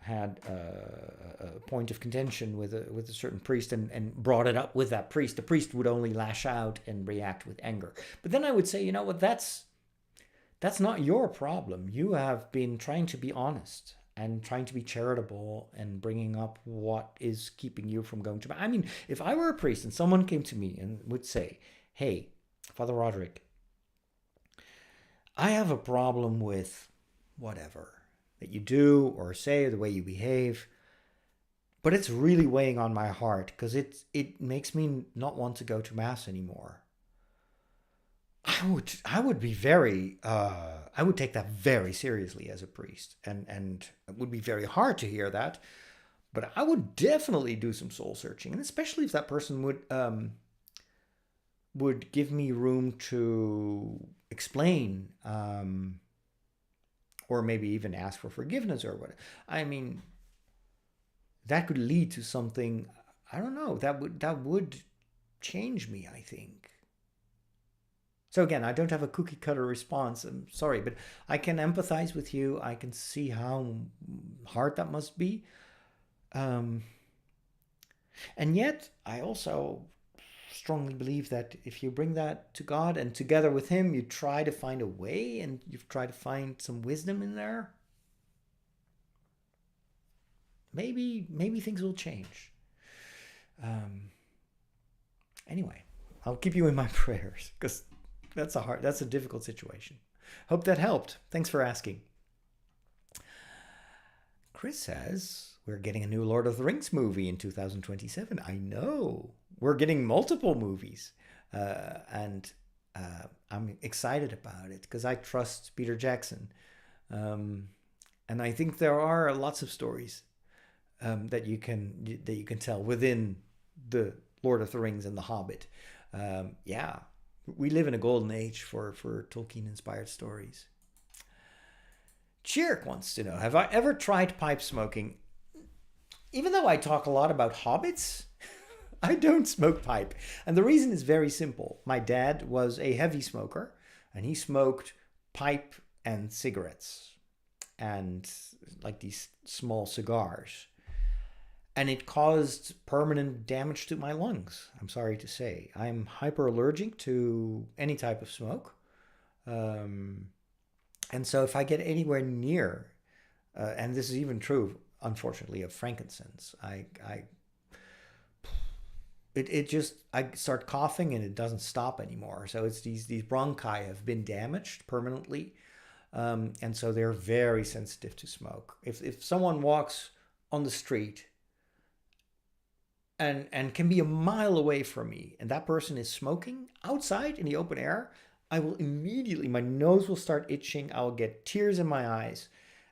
Speaker 1: had a point of contention with a certain priest and brought it up with that priest, the priest would only lash out and react with anger. But then I would say, you know what, that's not your problem. You have been trying to be honest and trying to be charitable and bringing up what is keeping you from going to... if I were a priest and someone came to me and would say, hey, Father Roderick, I have a problem with whatever that you do or say, or the way you behave, but it's really weighing on my heart because it makes me not want to go to Mass anymore. I would be very, I would take that very seriously as a priest, and it would be very hard to hear that, but I would definitely do some soul searching, and especially if that person would give me room to explain, or maybe even ask for forgiveness or what. That could lead to something, I don't know, that would change me, I think. So again, I don't have a cookie cutter response. I'm sorry, but I can empathize with you. I can see how hard that must be. Um, and yet, I also strongly believe that if you bring that to God and together with Him, you try to find a way and you try to find some wisdom in there, maybe things will change. Anyway, I'll keep you in my prayers because that's a difficult situation. Hope that helped. Thanks for asking. Chris says we're getting a new Lord of the Rings movie in 2027. I know. We're getting multiple movies. And I'm excited about it because I trust Peter Jackson. And I think there are lots of stories that you can tell within the Lord of the Rings and the Hobbit. Yeah, we live in a golden age for Tolkien-inspired stories. Chirk wants to know, have I ever tried pipe smoking? Even though I talk a lot about hobbits, I don't smoke pipe. And the reason is very simple. My dad was a heavy smoker, and he smoked pipe and cigarettes and like these small cigars. And it caused permanent damage to my lungs. I'm sorry to say. I'm hyperallergic to any type of smoke. And so if I get anywhere near, and this is even true, unfortunately, of frankincense, I start coughing and it doesn't stop anymore. So it's these bronchi have been damaged permanently. And so they're very sensitive to smoke. If someone walks on the street and can be a mile away from me, and that person is smoking outside in the open air, I will immediately, my nose will start itching, I'll get tears in my eyes,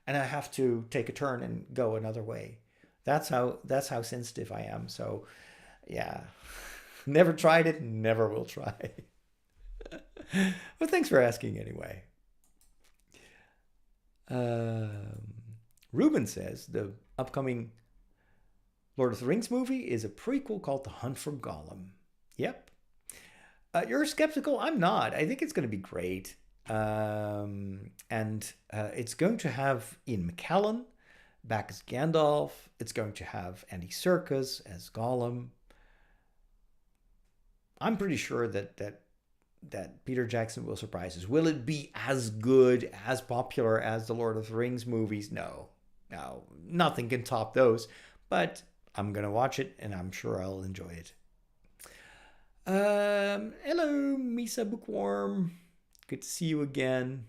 Speaker 1: and I have to take a turn and go another way. That's how sensitive I am. So yeah, never tried it, never will try. But thanks for asking anyway. Ruben says the upcoming Lord of the Rings movie is a prequel called The Hunt for Gollum. Yep. You're skeptical? I'm not. I think it's going to be great. And it's going to have Ian McKellen back as Gandalf. It's going to have Andy Serkis as Gollum. I'm pretty sure that Peter Jackson will surprise us. Will it be as good, as popular as the Lord of the Rings movies? No, nothing can top those. But I'm going to watch it, and I'm sure I'll enjoy it. Hello, Misa Bookworm. Good to see you again.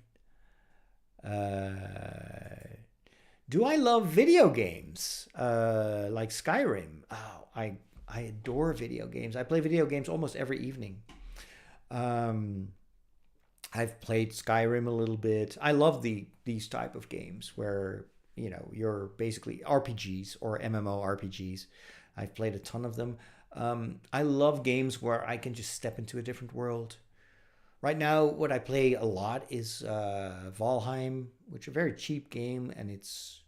Speaker 1: Do I love video games like Skyrim? Oh, I adore video games. I play video games almost every evening. I've played Skyrim a little bit. I love these type of games where you're basically RPGs or MMORPGs. I've played a ton of them. I love games where I can just step into a different world. Right now, what I play a lot is Valheim, which is a very cheap game, and it's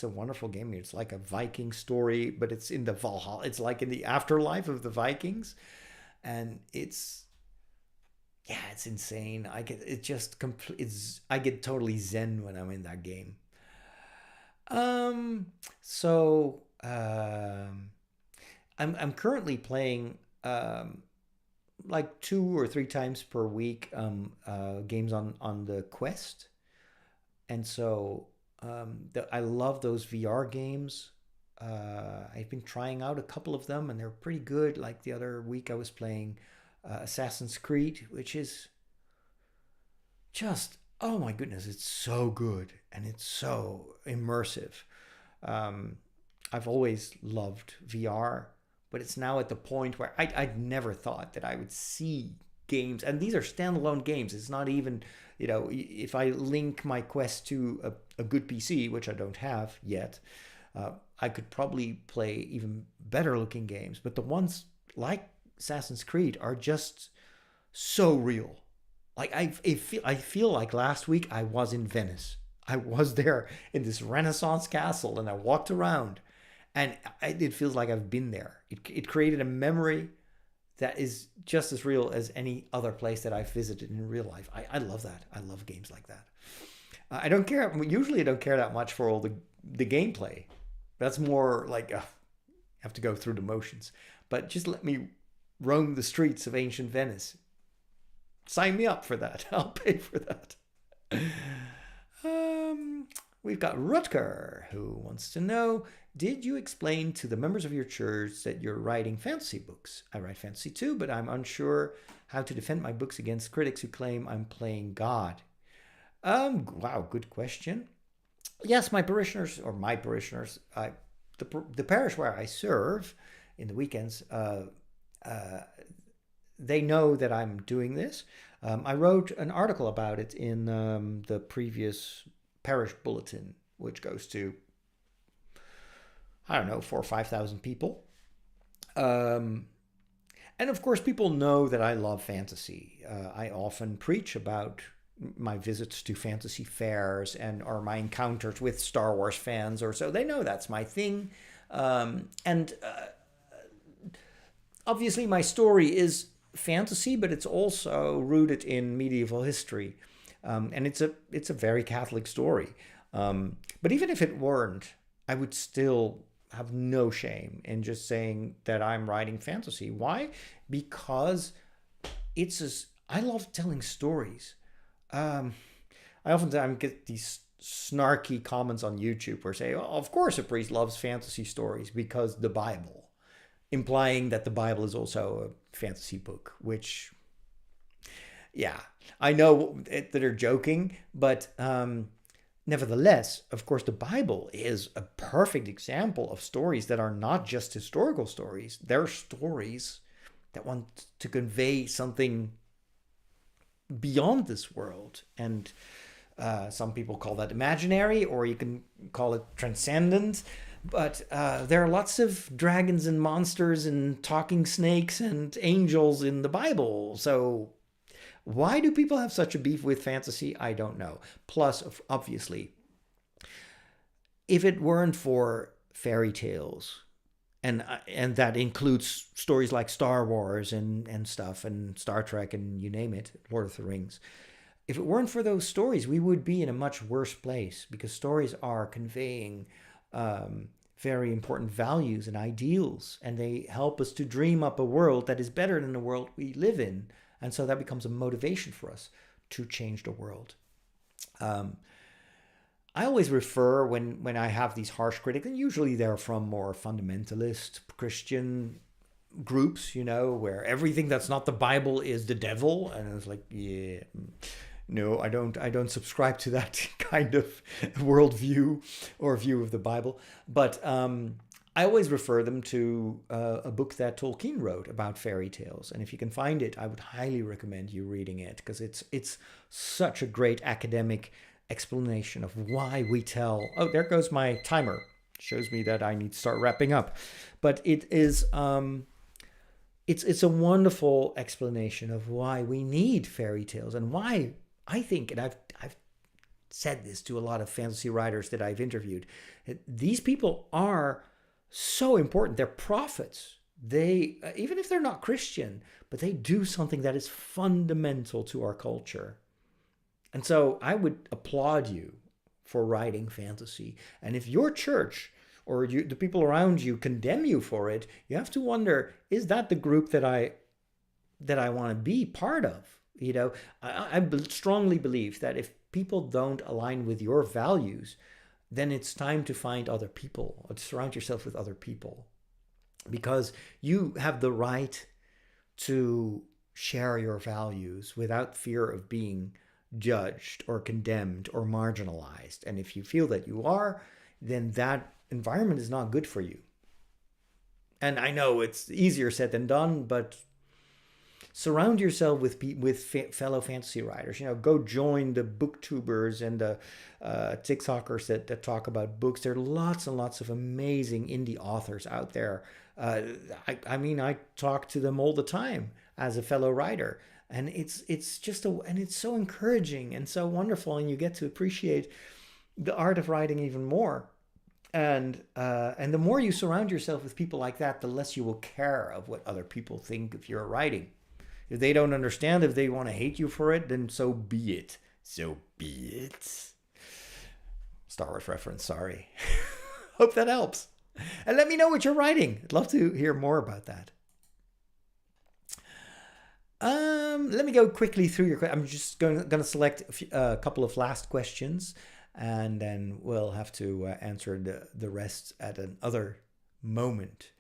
Speaker 1: a wonderful game. It's like a Viking story, but it's in the Valhalla. It's like in the afterlife of the Vikings, and it's insane. I get totally zen when I'm in that game. I'm currently playing like 2 or 3 times per week games on the Quest, and so I love those VR games. I've been trying out a couple of them, and they're pretty good. Like the other week, I was playing Assassin's Creed, which is just, oh my goodness, it's so good and it's so immersive. I've always loved VR, but it's now at the point where I'd never thought that I would see games, and these are standalone games. It's not even, if I link my Quest to a good PC, which I don't have yet, I could probably play even better looking games. But the ones like Assassin's Creed are just so real. Like I feel like last week I was in Venice. I was there in this Renaissance castle, and I walked around, and it feels like I've been there. It created a memory that is just as real as any other place that I've visited in real life. I love that. I love games like that. I don't care. Usually I don't care that much for all the gameplay. That's more like, have to go through the motions. But just let me roam the streets of ancient Venice. Sign me up for that. I'll pay for that. We've got Rutger, who wants to know, did you explain to the members of your church that you're writing fantasy books? I write fantasy too, but I'm unsure how to defend my books against critics who claim I'm playing God. Wow, good question. Yes, my parishioners, the parish where I serve in the weekends, they know that I'm doing this. I wrote an article about it in the previous parish bulletin, which goes to, I don't know, 4,000 or 5,000 people. And of course, people know that I love fantasy. I often preach about my visits to fantasy fairs or my encounters with Star Wars fans or so. They know that's my thing. And obviously my story is fantasy, but it's also rooted in medieval history. And it's a very Catholic story. But even if it weren't, I would still have no shame in just saying that I'm writing fantasy. Why? Because I love telling stories. I oftentimes get these snarky comments on YouTube where say, well, of course a priest loves fantasy stories because the Bible, implying that the Bible is also a fantasy book, which, yeah, I know that they're joking, but nevertheless, of course, the Bible is a perfect example of stories that are not just historical stories. They're stories that want to convey something beyond this world. And some people call that imaginary, or you can call it transcendent. But there are lots of dragons and monsters and talking snakes and angels in the Bible. So why do people have such a beef with fantasy? I don't know. Plus, obviously, if it weren't for fairy tales, and that includes stories like Star Wars and stuff, and Star Trek, and you name it, Lord of the Rings. If it weren't for those stories, we would be in a much worse place, because stories are conveying very important values and ideals, and they help us to dream up a world that is better than the world we live in. And so that becomes a motivation for us to change the world. I always refer, when I have these harsh critics, and usually they're from more fundamentalist Christian groups, where everything that's not the Bible is the devil. And it's like, yeah, no, I don't subscribe to that kind of worldview or view of the Bible. But I always refer them to a book that Tolkien wrote about fairy tales. And if you can find it, I would highly recommend you reading it, because it's such a great academic explanation of why we tell. Oh, there goes my timer. Shows me that I need to start wrapping up. But it is it's a wonderful explanation of why we need fairy tales, and why I think, and I've said this to a lot of fantasy writers that I've interviewed, these people are so important. They're prophets. They, even if they're not Christian, but they do something that is fundamental to our culture. And so I would applaud you for writing fantasy. And if your church or the people around you condemn you for it, you have to wonder, is that the group that I want to be part of? I strongly believe that if people don't align with your values, then it's time to find other people, or to surround yourself with other people, because you have the right to share your values without fear of being judged or condemned or marginalized. And if you feel that you are, then that environment is not good for you. And I know it's easier said than done, but surround yourself with fellow fantasy writers. Go join the booktubers and the TikTokers that talk about books. There are lots and lots of amazing indie authors out there. I talk to them all the time as a fellow writer, and it's so encouraging and so wonderful, and you get to appreciate the art of writing even more. And the more you surround yourself with people like that, the less you will care of what other people think of your writing. If they don't understand, if they want to hate you for it, then so be it. So be it. Star Wars reference, sorry. Hope that helps. And let me know what you're writing. I'd love to hear more about that. Let me go quickly through your questions. I'm just going to select a couple of last questions, and then we'll have to answer the rest at another moment.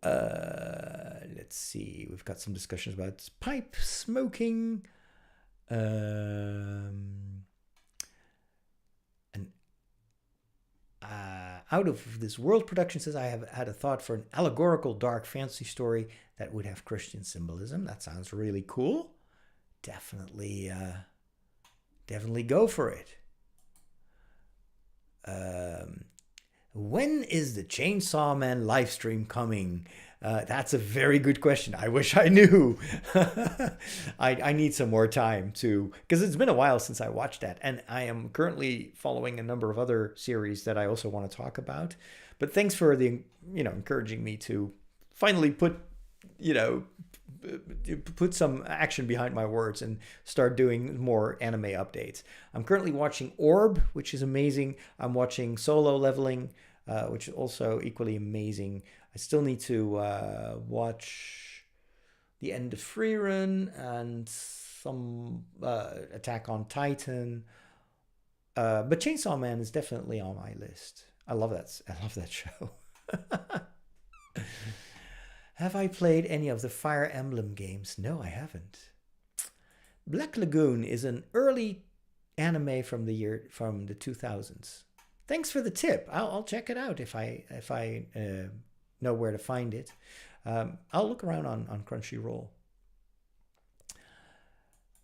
Speaker 1: Let's see. We've got some discussions about pipe smoking. Out of This World production says, I have had a thought for an allegorical dark fantasy story that would have Christian symbolism. That sounds really cool. Definitely go for it. When is the Chainsaw Man live stream coming? That's a very good question. I wish I knew. I need some more time to, because it's been a while since I watched that, and I am currently following a number of other series that I also want to talk about. But thanks for the, encouraging me to finally put some action behind my words and start doing more anime updates. I'm currently watching Orb, which is amazing. I'm watching Solo Leveling, which is also equally amazing. I still need to watch the end of Freerun and some Attack on Titan. But Chainsaw Man is definitely on my list. I love that show. Have I played any of the Fire Emblem games? No, I haven't. Black Lagoon is an early anime from the 2000s. Thanks for the tip. I'll check it out if I know where to find it. I'll look around on Crunchyroll.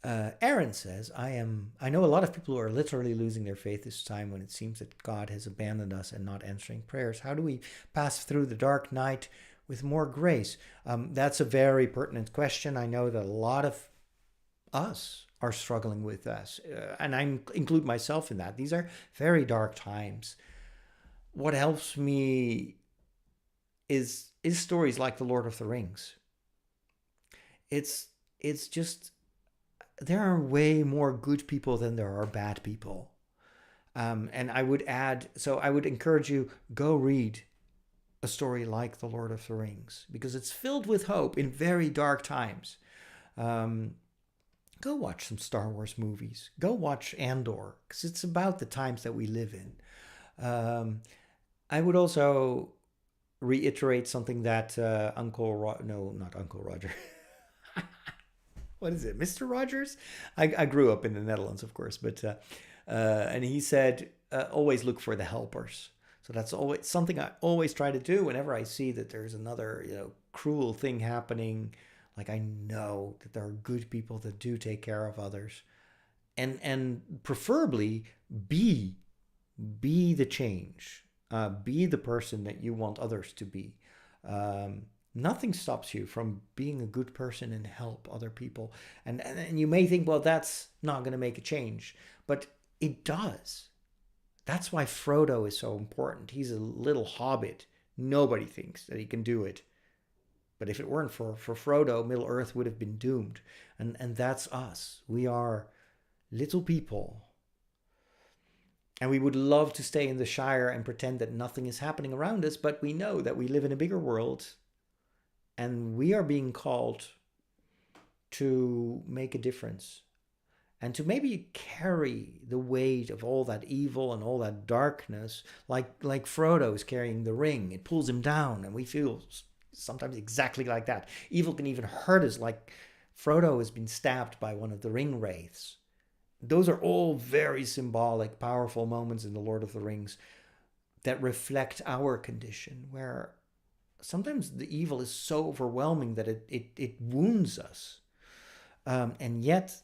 Speaker 1: Aaron says, I know a lot of people who are literally losing their faith this time when it seems that God has abandoned us and not answering prayers. How do we pass through the dark night with more grace? That's a very pertinent question. I know that a lot of us are struggling with this, and I include myself in that. These are very dark times. What helps me is stories like The Lord of the Rings. It's just, there are way more good people than there are bad people. And I would encourage you, go read a story like The Lord of the Rings, because it's filled with hope in very dark times. Go watch some Star Wars movies. Go watch Andor, because it's about the times that we live in. I would also reiterate something that not Uncle Roger. What is it, Mr. Rogers? I grew up in the Netherlands, of course, but and he said, always look for the helpers. So that's always something I always try to do whenever I see that there's another, cruel thing happening. Like, I know that there are good people that do take care of others, and preferably be the change, be the person that you want others to be. Nothing stops you from being a good person and help other people. And you may think, well, that's not going to make a change, but it does. That's why Frodo is so important. He's a little hobbit. Nobody thinks that he can do it. But if it weren't for Frodo, Middle Earth would have been doomed. And that's us. We are little people. And we would love to stay in the Shire and pretend that nothing is happening around us, but we know that we live in a bigger world. And we are being called to make a difference. And to maybe carry the weight of all that evil and all that darkness, like Frodo is carrying the ring. It pulls him down, and we feel sometimes exactly like that. Evil can even hurt us, like Frodo has been stabbed by one of the ring wraiths. Those are all very symbolic, powerful moments in The Lord of the Rings that reflect our condition, where sometimes the evil is so overwhelming that it wounds us. And yet,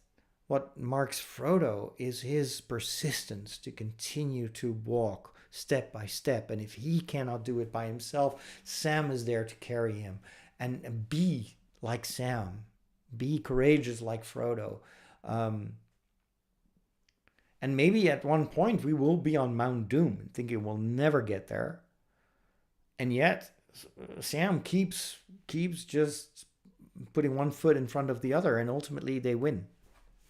Speaker 1: what marks Frodo is his persistence to continue to walk step by step. And if he cannot do it by himself, Sam is there to carry him. And be like Sam. Be courageous like Frodo. And maybe at one point we will be on Mount Doom and thinking we'll never get there. And yet Sam keeps just putting one foot in front of the other, and ultimately they win.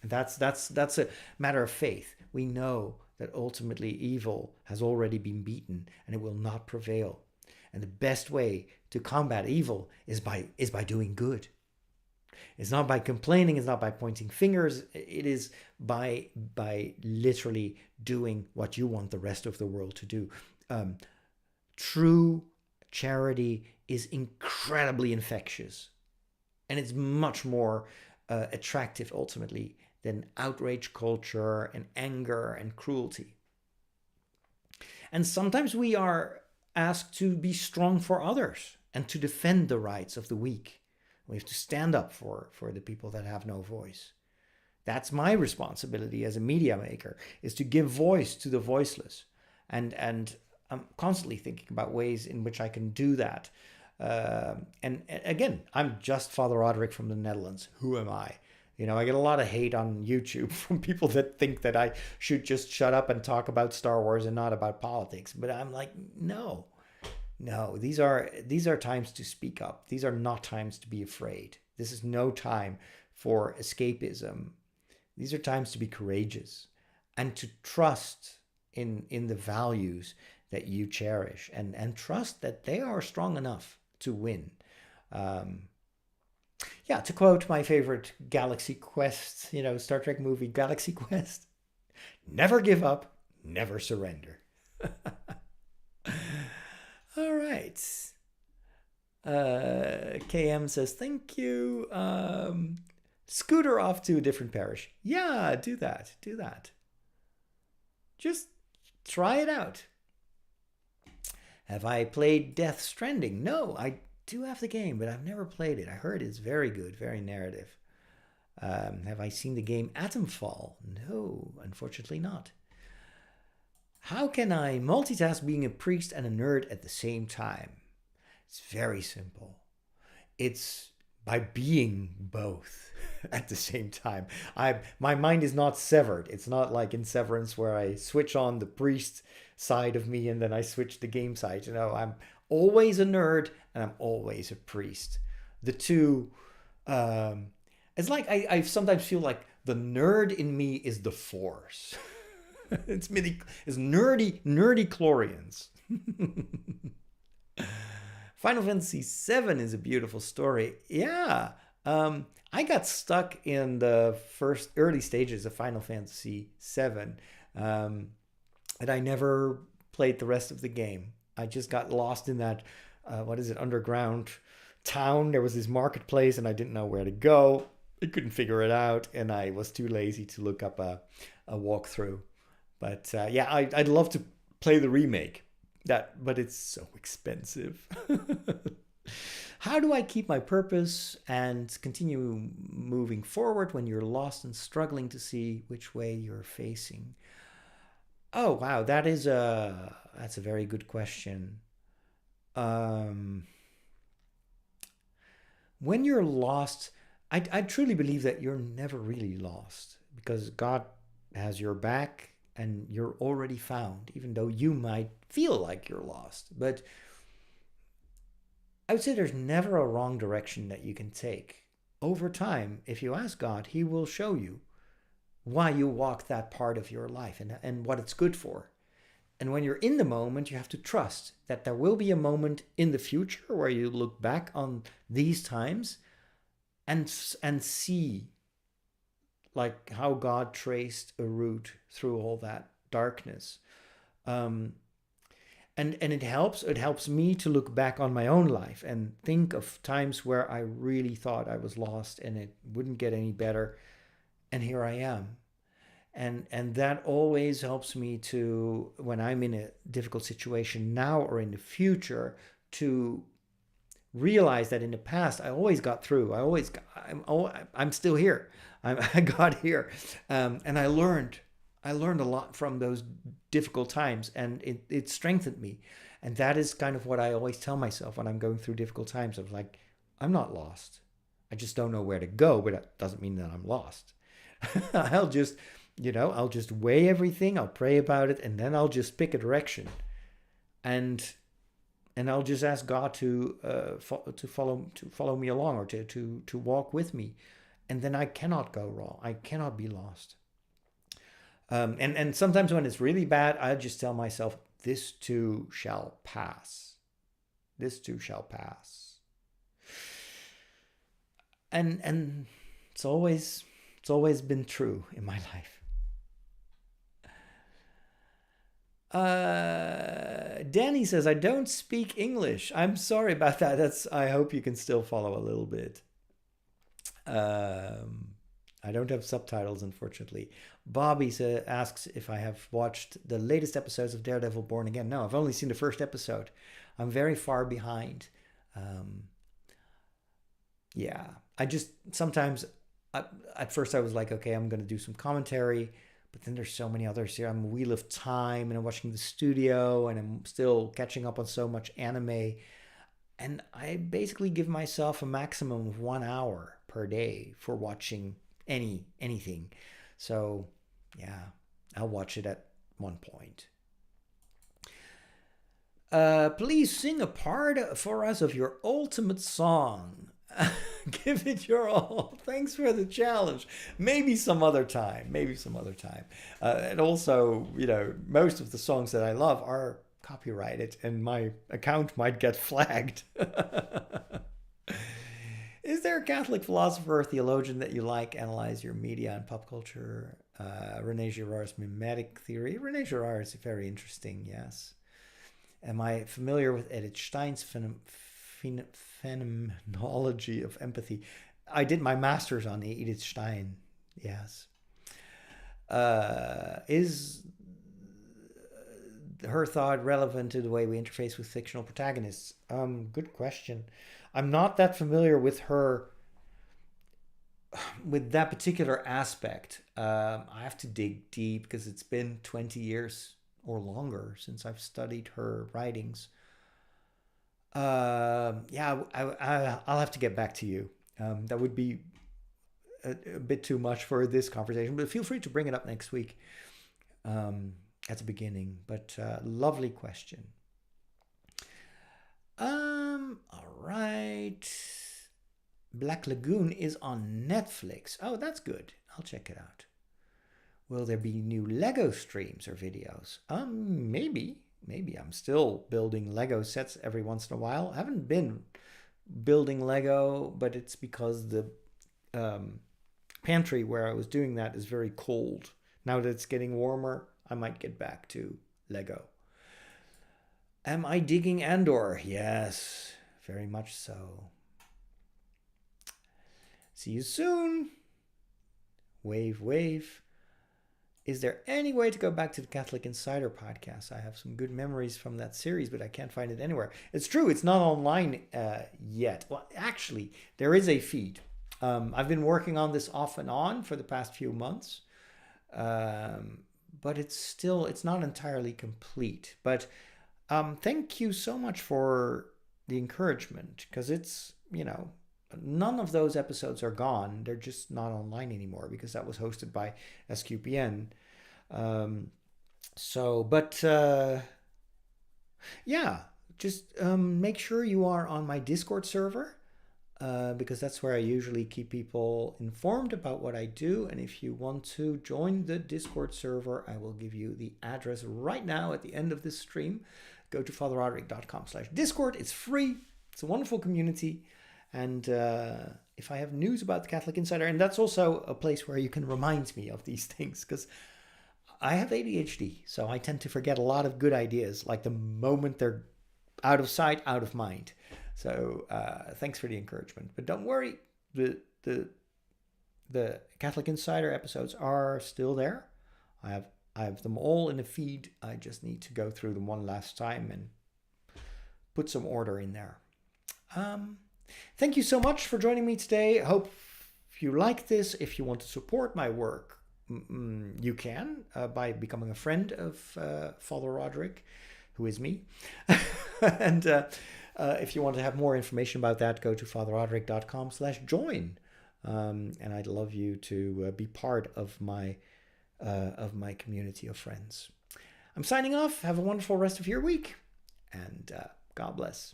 Speaker 1: And that's a matter of faith. We know that ultimately evil has already been beaten and it will not prevail. And the best way to combat evil is by doing good. It's not by complaining, it's not by pointing fingers, it is by literally doing what you want the rest of the world to do. True charity is incredibly infectious, and it's much more attractive ultimately than outrage culture and anger and cruelty. And sometimes we are asked to be strong for others and to defend the rights of the weak. We have to stand up for the people that have no voice. That's my responsibility as a media maker, is to give voice to the voiceless. And I'm constantly thinking about ways in which I can do that. And again, I'm just Father Roderick from the Netherlands. Who am I? You know, I get a lot of hate on YouTube from people that think that I should just shut up and talk about Star Wars and not about politics. But I'm like, no, these are times to speak up. These are not times to be afraid. This is no time for escapism. These are times to be courageous and to trust in the values that you cherish, and trust that they are strong enough to win. Yeah, to quote my favorite Galaxy Quest, Star Trek movie, Galaxy Quest, never give up, never surrender. All right. KM says, thank you. Scooter off to a different parish. Yeah, do that. Just try it out. Have I played Death Stranding? No, I do have the game, but I've never played it. I heard it's very good, very narrative. Have I seen the game Atomfall? No, unfortunately not. How can I multitask being a priest and a nerd at the same time? It's very simple. It's by being both at the same time. My mind is not severed. It's not like in Severance where I switch on the priest side of me and then I switch the game side. I'm always a nerd and I'm always a priest. The two, it's like I sometimes feel like the nerd in me is the Force. It's nerdy chlorians. Final Fantasy VII is a beautiful story. Yeah. I got stuck in the first early stages of Final Fantasy VII. And I never played the rest of the game. I just got lost in that, underground town. There was this marketplace and I didn't know where to go. I couldn't figure it out. And I was too lazy to look up a walkthrough. But yeah, I'd love to play the remake. But it's so expensive. How do I keep my purpose and continue moving forward when you're lost and struggling to see which way you're facing? Oh, wow, that's a very good question. When you're lost, I truly believe that you're never really lost because God has your back and you're already found, even though you might feel like you're lost. But I would say there's never a wrong direction that you can take. Over time, if you ask God, he will show you why you walk that part of your life and what it's good for. And when you're in the moment, you have to trust that there will be a moment in the future where you look back on these times and see like how God traced a route through all that darkness. And it helps me to look back on my own life and think of times where I really thought I was lost and it wouldn't get any better. And here I am. And that always helps me to, when I'm in a difficult situation now or in the future, to realize that in the past I always got through. I'm still here. I got here, and I learned a lot from those difficult times, and it strengthened me. And that is kind of what I always tell myself when I'm going through difficult times. I'm like, I'm not lost. I just don't know where to go, but that doesn't mean that I'm lost. I'll just I'll just weigh everything, I'll pray about it, and then I'll just pick a direction. And I'll just ask God to follow me along, or to walk with me. And then I cannot go wrong. I cannot be lost. And sometimes when it's really bad, I just tell myself, this too shall pass. This too shall pass. And it's always been true in my life. Danny says, I don't speak English. I'm sorry about that. I hope you can still follow a little bit. I don't have subtitles, unfortunately. Bobby asks if I have watched the latest episodes of Daredevil Born Again. No, I've only seen the first episode. I'm very far behind. Yeah, I just sometimes, at first I was like, okay, I'm going to do some commentary, but then there's so many others here. I'm Wheel of Time, and I'm watching The Studio, and I'm still catching up on so much anime. And I basically give myself a maximum of 1 hour per day for watching anything. So yeah, I'll watch it at one point. Please sing a part for us of your ultimate song. Give it your all. Thanks for the challenge. Maybe some other time. And also, most of the songs that I love are copyrighted, and my account might get flagged. Is there a Catholic philosopher or theologian that you like? Analyze your media and pop culture. René Girard's mimetic theory. René Girard is very interesting, yes. Am I familiar with Edith Stein's phenomenology of empathy? I did my master's on Edith Stein, yes. Is her thought relevant to the way we interface with fictional protagonists? Good question. I'm not that familiar with her, with that particular aspect. I have to dig deep because it's been 20 years or longer since I've studied her writings. Yeah, I'll have to get back to you. That would be a bit too much for this conversation, but feel free to bring it up next week at the beginning. But lovely question. All right. Black Lagoon is on Netflix. Oh, that's good. I'll check it out. Will there be new Lego streams or videos? Maybe. I'm still building Lego sets every once in a while. I haven't been building Lego, but it's because the pantry where I was doing that is very cold. Now that it's getting warmer, I might get back to Lego. Am I digging Andor? Yes, very much so. See you soon. Wave. Is there any way to go back to the Catholic Insider podcast? I have some good memories from that series, but I can't find it anywhere. It's true, it's not online yet. Well, actually, there is a feed. I've been working on this off and on for the past few months, but it's not entirely complete. But thank you so much for the encouragement, because it's, none of those episodes are gone. They're just not online anymore because that was hosted by SQPN. Yeah, just make sure you are on my Discord server because that's where I usually keep people informed about what I do. And if you want to join the Discord server, I will give you the address right now at the end of this stream. Go to fatherroderick.com/Discord. It's free. It's a wonderful community. And if I have news about the Catholic Insider, and that's also a place where you can remind me of these things, because I have ADHD, so I tend to forget a lot of good ideas, like the moment they're out of sight, out of mind. So thanks for the encouragement. But don't worry, the Catholic Insider episodes are still there. I have them all in a feed. I just need to go through them one last time and put some order in there. Thank you so much for joining me today. I hope you like this. If you want to support my work, you can by becoming a friend of Father Roderick, who is me. And if you want to have more information about that, go to fatherroderick.com/join. And I'd love you to be part of my of my community of friends. I'm signing off. Have a wonderful rest of your week, and God bless.